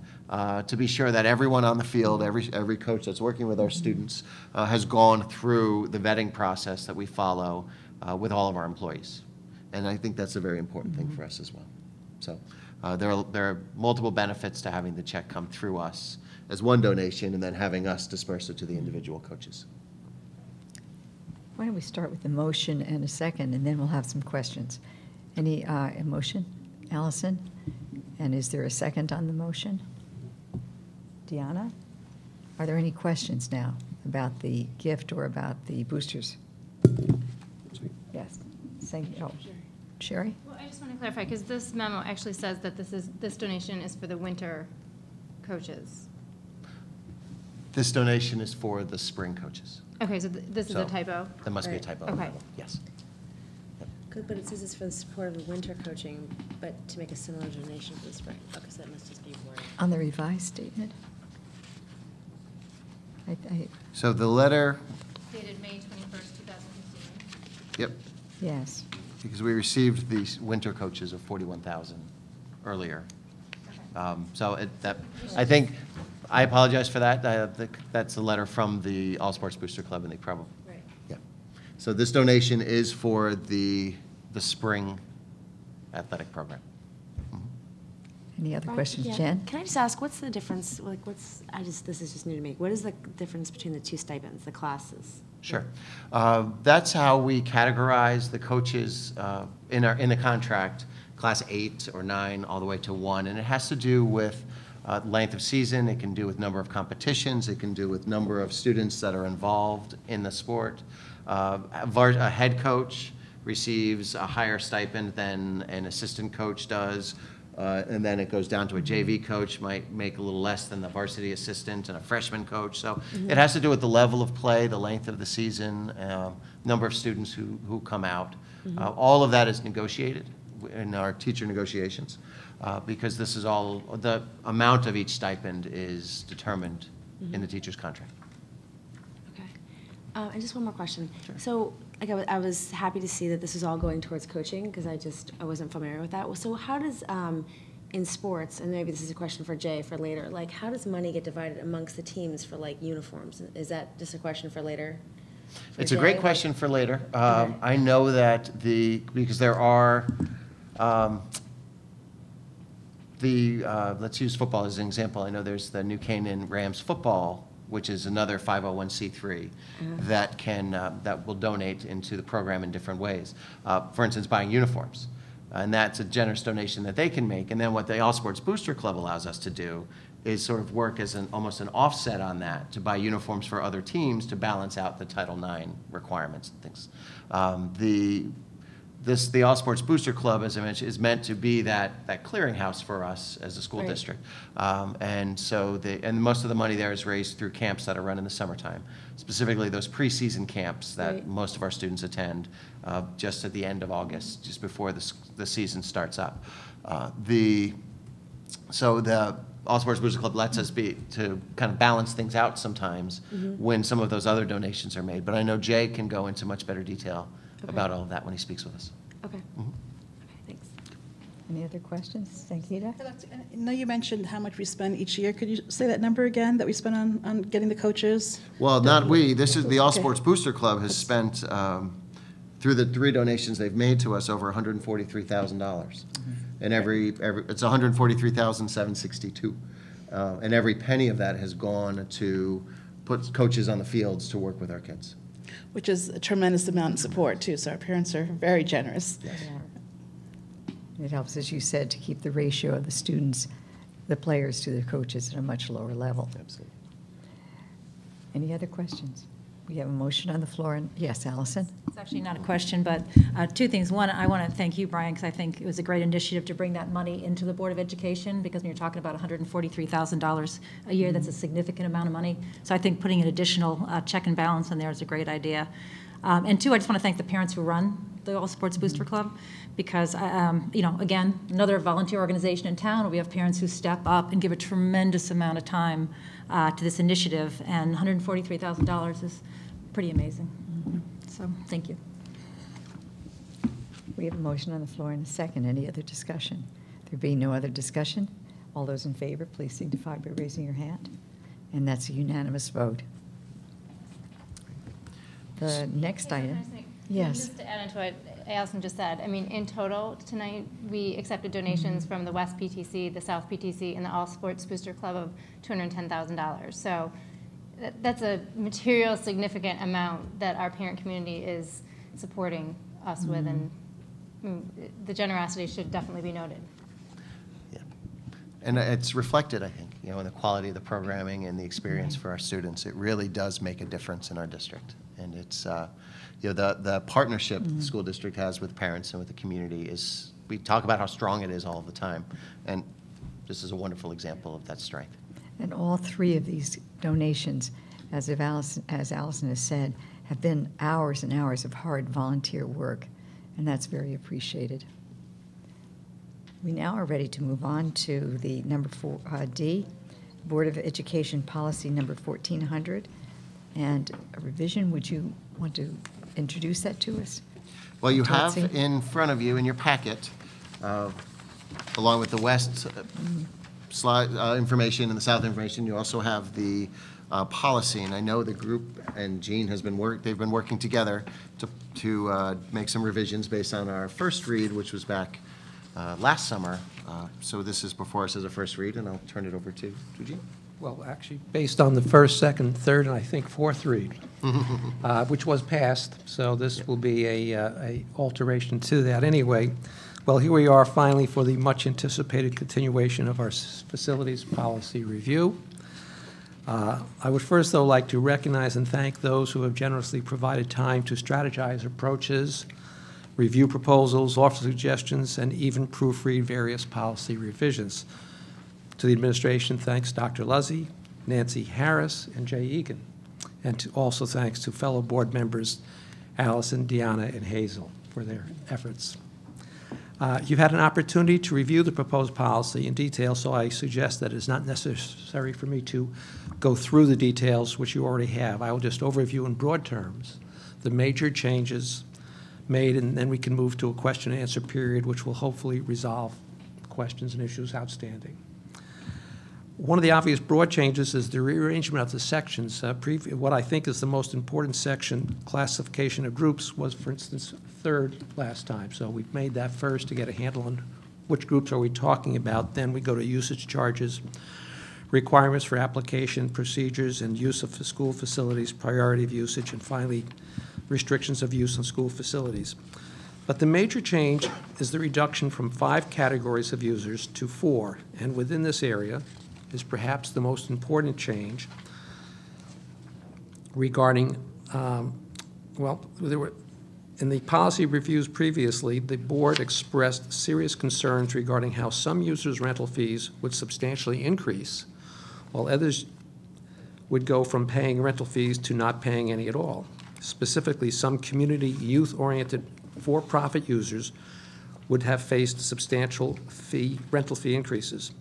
To be sure that everyone on the field, every coach that's working with our students, has gone through the vetting process that we follow with all of our employees. And I think that's a very important thing for us as well. So there are multiple benefits to having the check come through us as one donation and then having us disperse it to the individual coaches. Why don't we start with a motion and a second, and then we'll have some questions. Any motion? Allison? And is there a second on the motion? Deanna? Are there any questions now about the gift or about the boosters? Yes. Sherry? Well, I just want to clarify, because this memo actually says that this donation is for the winter coaches. This donation is for the spring coaches. Okay, so this is a typo? There must be a typo. Okay. Yes. Good, but it says it's for the support of the winter coaching, but to make a similar donation for the spring. Okay, so that must just be worded. On the revised statement? So the letter. Dated May 21st, 2015. Yep. Yes. Because we received these winter coaches of 41,000 earlier. So I think, I apologize for that. That's a letter from the All Sports Booster Club, and they probably. Right. Yeah. So this donation is for the spring athletic program. Any other questions, Yeah. Jen? Can I just ask, what's the difference, like, this is just new to me. What is the difference between the two stipends, the classes? Sure. That's how we categorize the coaches in the contract, class 8 or 9 all the way to 1. And it has to do with length of season. It can do with number of competitions. It can do with number of students that are involved in the sport. A head coach receives a higher stipend than an assistant coach does. And then it goes down to a JV coach, might make a little less than the varsity assistant, and a freshman coach. So it has to do with the level of play, the length of the season, number of students who come out. All of that is negotiated in our teacher negotiations because this is all, the amount of each stipend is determined in the teacher's contract. Okay. And just one more question. Sure. So, like, I was happy to see that this is all going towards coaching because I wasn't familiar with that. So how does, in sports, and maybe this is a question for Jay for later, like, how does money get divided amongst the teams for, like, uniforms? Is that just a question for later? It's a great question for later. I know that because there are, let's use football as an example. I know there's the New Canaan Rams football, which is another 501c3 that will donate into the program in different ways. For instance, buying uniforms. And that's a generous donation that they can make. And then what the All Sports Booster Club allows us to do is sort of work as almost an offset on that, to buy uniforms for other teams to balance out the Title IX requirements and things. The All Sports Booster Club, as I mentioned, is meant to be that clearinghouse for us as a school district. And most of the money there is raised through camps that are run in the summertime, specifically those preseason camps that most of our students attend just at the end of August, just before the season starts up. So the All Sports Booster Club lets us to kind of balance things out sometimes when some of those other donations are made. But I know Jay can go into much better detail about all of that when he speaks with us. Okay. Okay, thanks. Any other questions? Sankita? I know you mentioned how much we spend each year. Could you say that number again that we spend on getting the coaches? Well, not we. This is the All Sports Booster Club has spent, through the 3 donations they've made to us, over $143,000. And it's $143,762. And every penny of that has gone to put coaches on the fields to work with our kids. Which is a tremendous amount of support, too, so our parents are very generous. Yes. It helps, as you said, to keep the ratio of the students, the players to the coaches at a much lower level. Absolutely. Any other questions? We have a motion on the floor. Yes, Allison? It's actually not a question, but 2 things. One, I want to thank you, Brian, because I think it was a great initiative to bring that money into the Board of Education, because when you're talking about $143,000 a year, that's a significant amount of money. So I think putting an additional check and balance in there is a great idea. And 2, I just want to thank the parents who run the All Sports Booster Club, because, again, another volunteer organization in town. We have parents who step up and give a tremendous amount of time to this initiative, and $143,000 is pretty amazing. So, thank you. We have a motion on the floor and a second. Any other discussion? There being no other discussion, all those in favor, please signify by raising your hand. And that's a unanimous vote. The next item. Yes. Just to add into what Allison just said, I mean, in total, tonight, we accepted donations from the West PTC, the South PTC, and the All Sports Booster Club of $210,000. So that's a material significant amount that our parent community is supporting us with, and the generosity should definitely be noted. Yeah. And it's reflected, I think, in the quality of the programming and the experience for our students. It really does make a difference in our district. And it's, the partnership the school district has with parents and with the community is, we talk about how strong it is all the time. And this is a wonderful example of that strength. And all 3 of these donations, as Allison has said, have been hours and hours of hard volunteer work, and that's very appreciated. We now are ready to move on to the number 4D, Board of Education Policy number 1400, and a revision. Would you want to introduce that to us? Well, you have Tootsie? in front of you in your packet, along with the West slide information and the South information, you also have the policy. And I know the group and Jean has been they've been working together to make some revisions based on our first read, which was back last summer. So this is before us as a first read, and I'll turn it over to Jean. Well, actually, based on the first, second, third, and I think fourth read, which was passed, so this will be a alteration to that anyway. Well, here we are finally for the much-anticipated continuation of our facilities policy review. I would first, though, like to recognize and thank those who have generously provided time to strategize approaches, review proposals, offer suggestions, and even proofread various policy revisions. To the administration, thanks Dr. Luzzi, Nancy Harris, and Jay Egan. And also thanks to fellow board members Allison, Deanna, and Hazel for their efforts. You've had an opportunity to review the proposed policy in detail, so I suggest that it's not necessary for me to go through the details, which you already have. I will just overview in broad terms the major changes made, and then we can move to a question and answer period, which will hopefully resolve questions and issues outstanding. One of the obvious broad changes is the rearrangement of the sections. What I think is the most important section, classification of groups, was, for instance, third last time. So we've made that first to get a handle on which groups are we talking about. Then we go to usage charges, requirements for application, procedures, and use of school facilities, priority of usage, and finally, restrictions of use on school facilities. But the major change is the reduction from 5 categories of users to 4, and within this area is perhaps the most important change regarding, in the policy reviews previously, the board expressed serious concerns regarding how some users' rental fees would substantially increase, while others would go from paying rental fees to not paying any at all. Specifically, some community youth-oriented for-profit users would have faced substantial rental fee increases.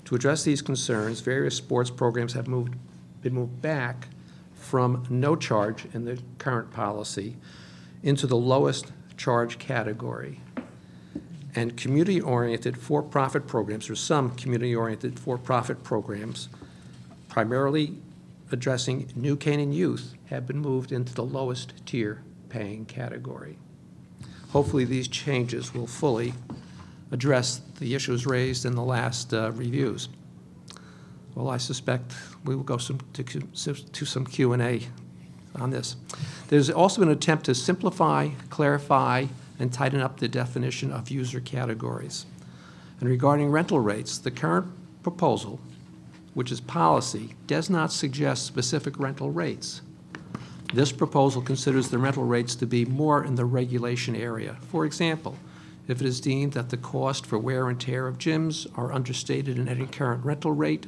To address these concerns, various sports programs have been moved back from no charge in the current policy into the lowest charge category. And community-oriented for-profit programs, or some community-oriented for-profit programs, primarily addressing New Canaan youth, have been moved into the lowest tier paying category. Hopefully these changes will fully address the issues raised in the last reviews. Well, I suspect we will go to some Q&A on this. There's also an attempt to simplify, clarify, and tighten up the definition of user categories. And regarding rental rates, the current proposal, which is policy, does not suggest specific rental rates. This proposal considers the rental rates to be more in the regulation area. For example, if it is deemed that the cost for wear and tear of gyms are understated in any current rental rate,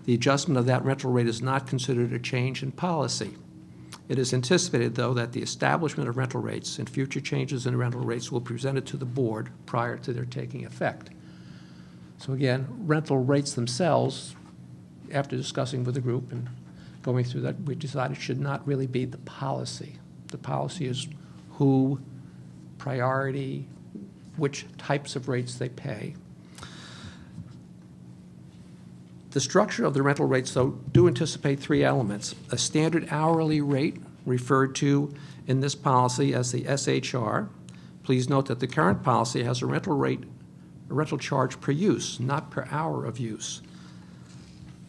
the adjustment of that rental rate is not considered a change in policy. It is anticipated, though, that the establishment of rental rates and future changes in rental rates will be presented to the board prior to their taking effect. So again, rental rates themselves, after discussing with the group and going through that, we decided should not really be the policy. The policy is who, priority, which types of rates they pay. The structure of the rental rates, though, do anticipate 3 elements. A standard hourly rate, referred to in this policy as the SHR. Please note that the current policy has a rental charge per use, not per hour of use.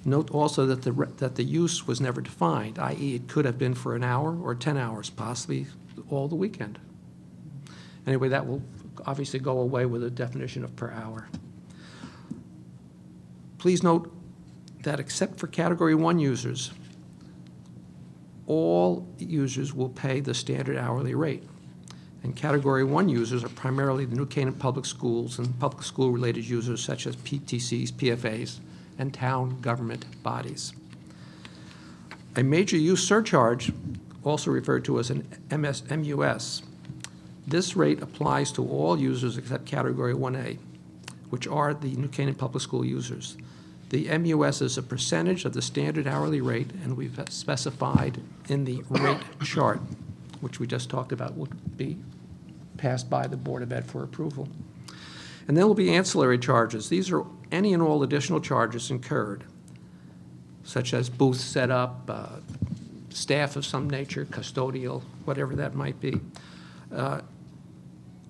Note also that the use was never defined, i.e. it could have been for an hour or 10 hours, possibly all the weekend. Anyway, that will obviously go away with a definition of per hour. Please note that except for Category 1 users, all users will pay the standard hourly rate. And Category 1 users are primarily the New Canaan public schools and public school-related users such as PTCs, PFAs, and town government bodies. A major use surcharge, also referred to as an MUS, this rate applies to all users except Category 1A, which are the New Canaan public school users. The MUS is a percentage of the standard hourly rate, and we've specified in the rate chart, which we just talked about, will be passed by the Board of Ed for approval. And there will be ancillary charges. These are any and all additional charges incurred such as booth setup, staff of some nature, custodial, whatever that might be.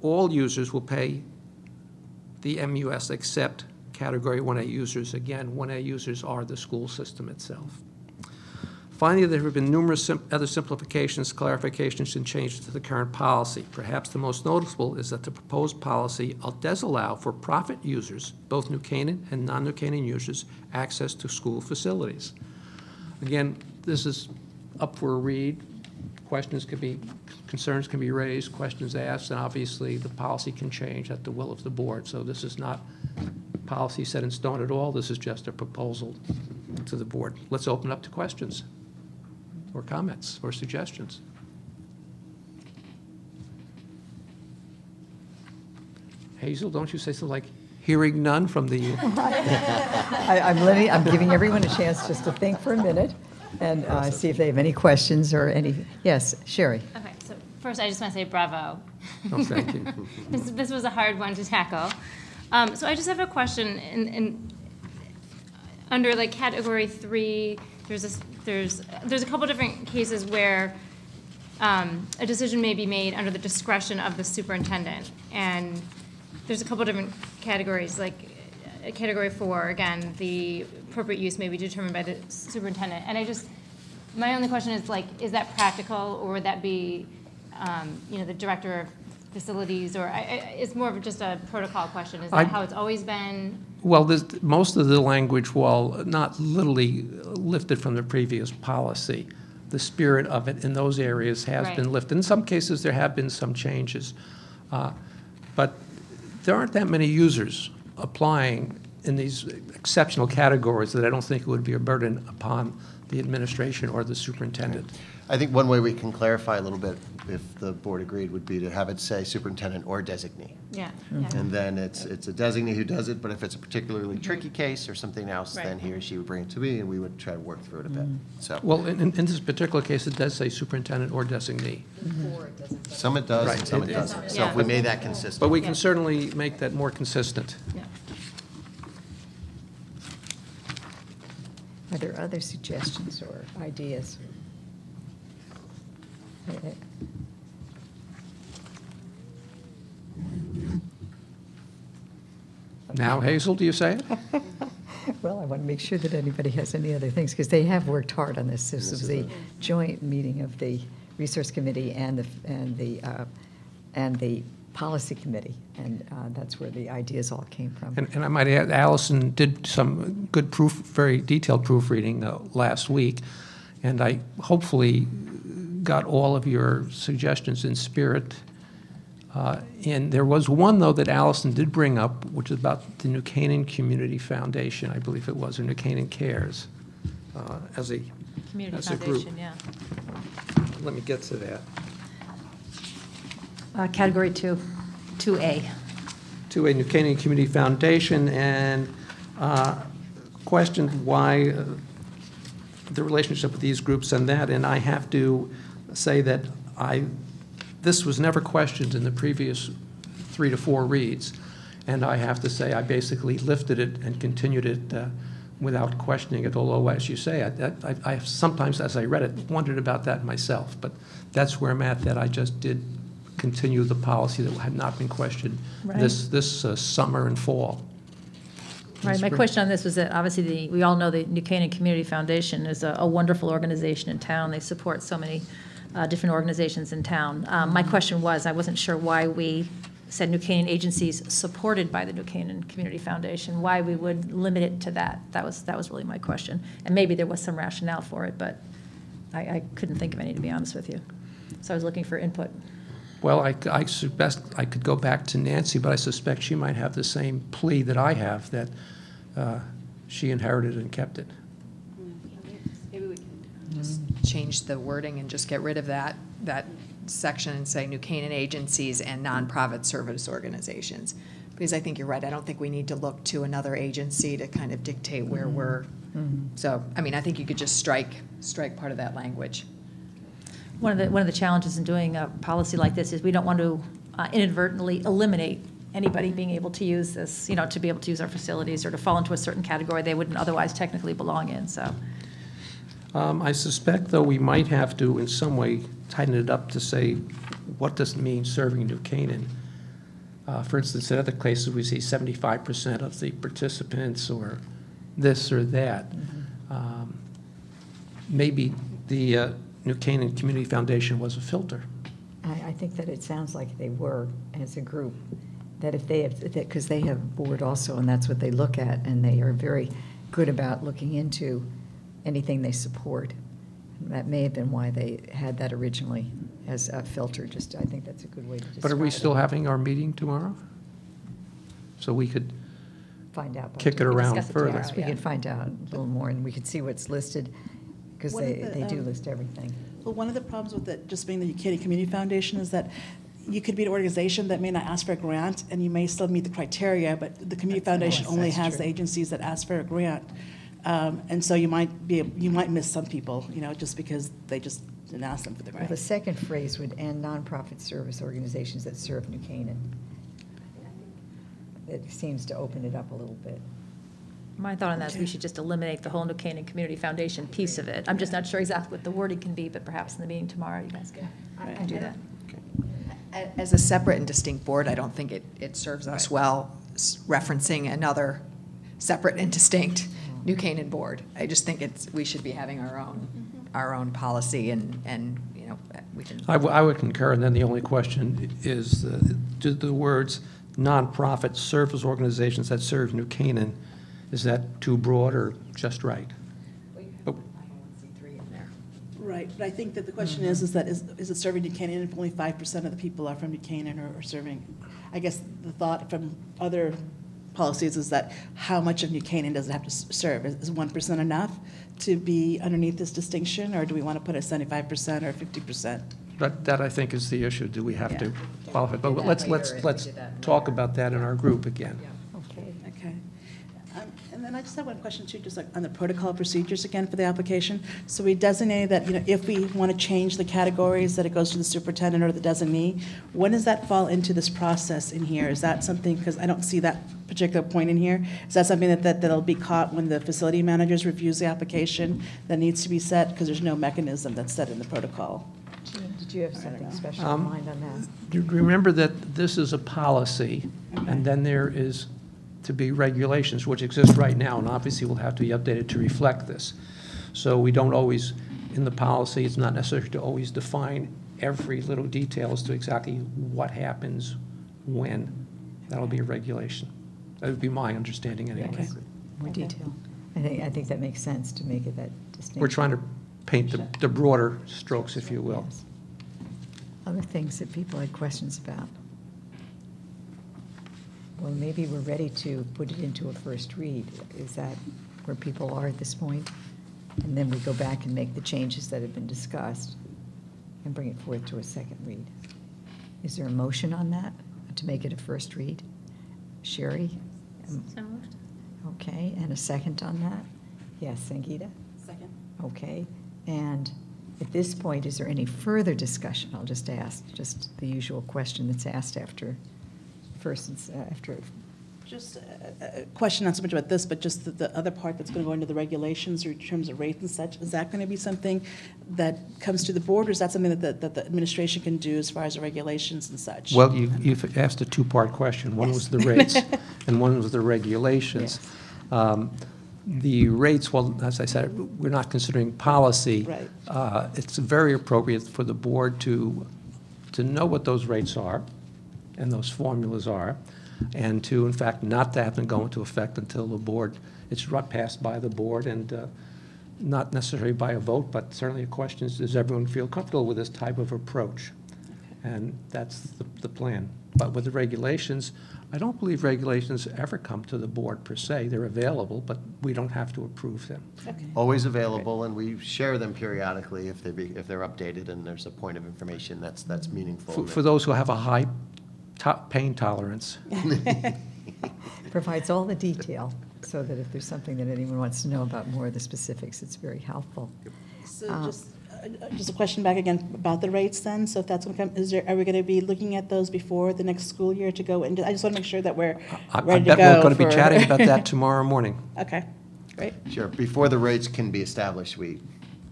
All users will pay the MUS except Category 1A users. Again, 1A users are the school system itself. Finally, there have been numerous other simplifications, clarifications, and changes to the current policy. Perhaps the most noticeable is that the proposed policy does allow for profit users, both New Canaan and non-New Canaan users, access to school facilities. Again, this is up for a read. Concerns can be raised, questions asked, and obviously the policy can change at the will of the board. So this is not policy set in stone at all. This is just a proposal to the board. Let's open up to questions or comments or suggestions. Hazel, don't you say something like, hearing none from the... I'm giving everyone a chance just to think for a minute and see if they have any questions or any. Yes, Sherry. Okay, so first I just want to say bravo. Oh, thank you. This was a hard one to tackle. So I just have a question. Under like Category 3, there's a couple different cases where a decision may be made under the discretion of the superintendent, and there's a couple different categories. Like Category 4, again, the appropriate use may be determined by the superintendent. And my only question is like, is that practical, or would that be, the director of facilities, or it's more of just a protocol question. Is that how it's always been? Well, most of the language, while not literally lifted from the previous policy, the spirit of it in those areas has been lifted. In some cases, there have been some changes. But there aren't that many users applying in these exceptional categories that I don't think it would be a burden upon the administration or the superintendent. I think one way we can clarify a little bit, if the board agreed, would be to have it say superintendent or designee. Yeah. And then it's a designee who does it, but if it's a particularly tricky case or something else, then he or she would bring it to me, and we would try to work through it a bit. So. Well, in this particular case, it does say superintendent or designee. Some it does, and some it doesn't. So if we made that consistent. But we can certainly make that more consistent. Yeah. Are there other suggestions or ideas? Now, Hazel, do you say it? Well, I want to make sure that anybody has any other things, because they have worked hard on this. This was a joint meeting of the Resource Committee and the Policy Committee, and that's where the ideas all came from. And I might add, Allison did some good very detailed proofreading last week, and I hopefully got all of your suggestions in spirit. And there was one, though, that Allison did bring up, which is about the New Canaan Community Foundation, I believe it was, or New Canaan Cares, as a Community as a Foundation, group. yeah. Let me get to that. Category 2, 2A. To a New Canaan Community Foundation, and questioned why the relationship with these groups and that, and I have to say that this was never questioned in the previous 3 to 4 reads, and I have to say I basically lifted it and continued it without questioning it, although, as you say, I sometimes, as I read it, wondered about that myself, but that's where I'm at, that I just did continue the policy that had not been questioned this summer and fall. Right, my question on this was that obviously we all know the New Canaan Community Foundation is a wonderful organization in town. They support so many different organizations in town. My question was, I wasn't sure why we said New Canaan agencies supported by the New Canaan Community Foundation, why we would limit it to that. That was really my question. And maybe there was some rationale for it, but I couldn't think of any, to be honest with you. So I was looking for input. Well, I suspect I could go back to Nancy, but I suspect she might have the same plea that I have, that she inherited and kept it. Maybe we can just change the wording and just get rid of that section and say New Canaan agencies and nonprofit service organizations. Because I think you're right. I don't think we need to look to another agency to kind of dictate where we're. So, I mean, I think you could just strike part of that language. One of the challenges in doing a policy like this is we don't want to inadvertently eliminate anybody being able to use this, to be able to use our facilities or to fall into a certain category they wouldn't otherwise technically belong in. So I suspect, though, we might have to, in some way, tighten it up to say, what does it mean serving New Canaan? For instance, in other cases, we see 75% of the participants or this or that. Maybe the New Canaan Community Foundation was a filter. I think that it sounds like they were, as a group, that if they have, because they have a board also, and that's what they look at, and they are very good about looking into anything they support. That may have been why they had that originally as a filter. Just, I think that's a good way to describe it. But are we still having our meeting tomorrow? So we could find out. kick it around further. Yes, we could find out a little more, and we could see what's listed, because they do list everything. Well, one of the problems with it just being the Canaan Community Foundation is that you could be an organization that may not ask for a grant, and you may still meet the criteria, but the Community Foundation only has the agencies that ask for a grant. And so you might miss some people, just because they just didn't ask them for the Well, grant. the second phrase would end nonprofit service organizations that serve New Canaan. It seems to open it up a little bit. My thought on that is we should just eliminate the whole New Canaan Community Foundation piece of it. I'm just not sure exactly what the wording can be, but perhaps in the meeting tomorrow, you guys can do that. As a separate and distinct board, I don't think it serves us well referencing another separate and distinct New Canaan board. I just think we should be having our own policy, and we can. I would concur, and then the only question is, do the words nonprofit service organizations that serve New Canaan, is that too broad or just right? Right, but I think that the question is it serving New Canaan if only 5% of the people are from New Canaan or serving? I guess the thought from other policies is that how much of New Canaan does it have to serve? Is 1% enough to be underneath this distinction, or do we want to put it 75% or 50%? That I think is the issue. Do we have to qualify? But let's talk about that in our group again. Okay. And then I just have one question too, just like on the protocol procedures again for the application. So we designated that, if we want to change the categories, that it goes to the superintendent or the designee. When does that fall into this process in here? Is that something, because I don't see that particular point in here, is that something that'll be caught when the facility managers reviews the application that needs to be set? Because there's no mechanism that's set in the protocol. Did you have something special in mind on that? Remember that this is a policy, and then there is to be regulations, which exist right now, and obviously will have to be updated to reflect this. So we don't always, in the policy, it's not necessary to always define every little detail as to exactly what happens when. That'll be a regulation. That would be my understanding anyway. Okay. More detail. I think that makes sense to make it that distinct. We're trying to paint the broader strokes, if you will. Yes. Other things that people had questions about? Well, maybe we're ready to put it into a first read. Is that where people are at this point? And then we go back and make the changes that have been discussed and bring it forth to a second read. Is there a motion on that, to make it a first read? Sherry? So moved. Okay, and a second on that? Yes, Sangeeta? Second. Okay, and at this point, is there any further discussion? I'll just ask, just the usual question that's asked after Just a question, not so much about this, but just the other part that's going to go into the regulations or in terms of rates and such. Is that going to be something that comes to the board, or is that something that the administration can do as far as the regulations and such? Well, you've asked a two-part question. One was the rates, and one was the regulations. Yes. The rates, well, as I said, we're not considering policy. Right. It's very appropriate for the board to know what those rates are and those formulas are, and to, in fact, not to have them go into effect until the board, it's passed by the board, and not necessarily by a vote, but certainly a question is, does everyone feel comfortable with this type of approach? Okay. And that's the plan. But with the regulations, I don't believe regulations ever come to the board per se. They're available, but we don't have to approve them. Okay. Always available, and we share them periodically if they're updated and there's a point of information that's meaningful. For those who have a high pain tolerance. Provides all the detail, so that if there's something that anyone wants to know about more of the specifics, it's very helpful. So just a question back again about the rates then. So if that's going to come, are we going to be looking at those before the next school year to go? And I just want to make sure that we're ready to go. We're going to be chatting about that tomorrow morning. Okay, great. Sure. Before the rates can be established, we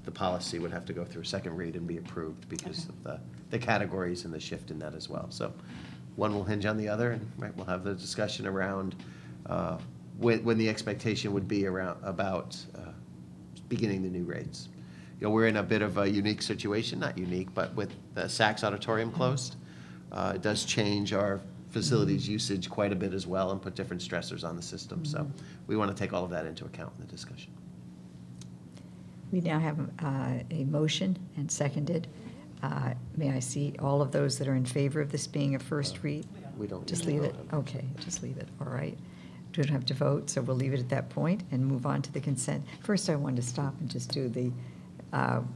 the policy would have to go through a second read and be approved because of the categories and the shift in that as well. So one will hinge on the other, and right, we'll have the discussion around when the expectation would be about beginning the new rates. You know, we're in a bit of a unique situation, not unique, but with the Saks Auditorium closed, it does change our facilities usage quite a bit as well and put different stressors on the system. So we want to take all of that into account in the discussion. We now have a motion and seconded. May I see all of those that are in favor of this being a first read? We don't. Just leave it? Okay, just leave it. All right. We don't have to vote, so we'll leave it at that point and move on to the consent. First, I wanted to stop and just do the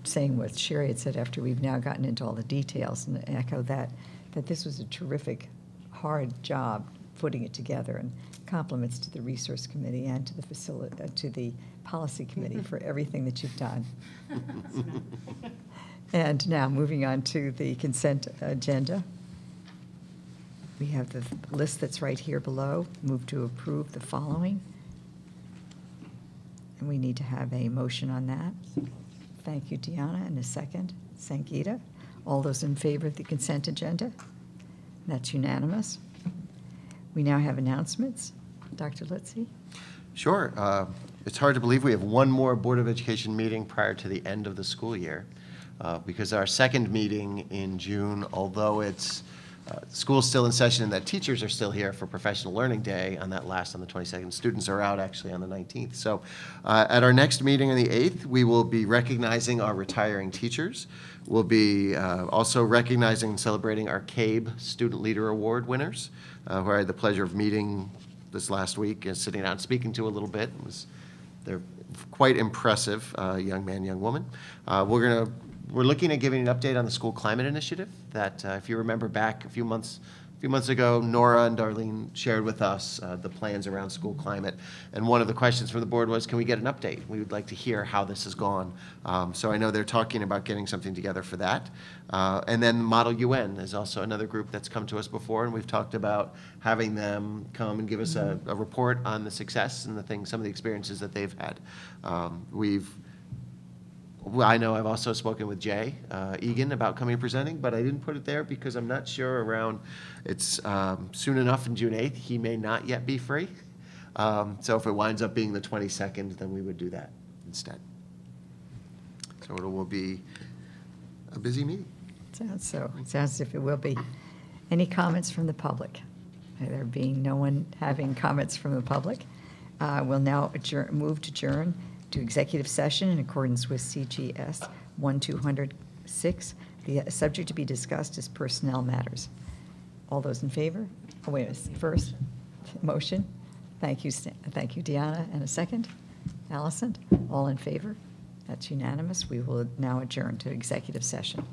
saying what Sherry had said after we've now gotten into all the details and echo that this was a terrific, hard job putting it together, and compliments to the resource committee and to the to the policy committee for everything that you've done. And now moving on to the consent agenda. We have the list that's right here below. Move to approve the following. And we need to have a motion on that. Thank you, Deanna, and a second. Sangeeta. All those in favor of the consent agenda? That's unanimous. We now have announcements. Dr. Litzy? Sure. It's hard to believe we have one more Board of Education meeting prior to the end of the school year, because our second meeting in June, although it's school's still in session and that teachers are still here for Professional Learning Day on the 22nd. Students are out actually on the 19th. So at our next meeting on the 8th, we will be recognizing our retiring teachers. We'll be also recognizing and celebrating our CABE Student Leader Award winners, who I had the pleasure of meeting this last week and sitting down and speaking to a little bit. They're quite impressive, young man, young woman. We're looking at giving an update on the school climate initiative that, if you remember back a few months ago, Nora and Darlene shared with us the plans around school climate. And one of the questions from the board was, can we get an update? We would like to hear how this has gone. So I know they're talking about getting something together for that. And then Model UN is also another group that's come to us before, and we've talked about having them come and give us a report on the success and some of the experiences that they've had. I know I've also spoken with Jay Egan about coming and presenting, but I didn't put it there because I'm not sure around, it's soon enough in June 8th, he may not yet be free. So if it winds up being the 22nd, then we would do that instead. So it will be a busy meeting. Sounds so. It sounds as if it will be. Any comments from the public? There being no one having comments from the public, we'll now move to adjourn to executive session in accordance with CGS 1206. The subject to be discussed is personnel matters. All those in favor? Oh, wait a minute. First, motion. Thank you, Deanna. And a second? Allison? All in favor? That's unanimous. We will now adjourn to executive session.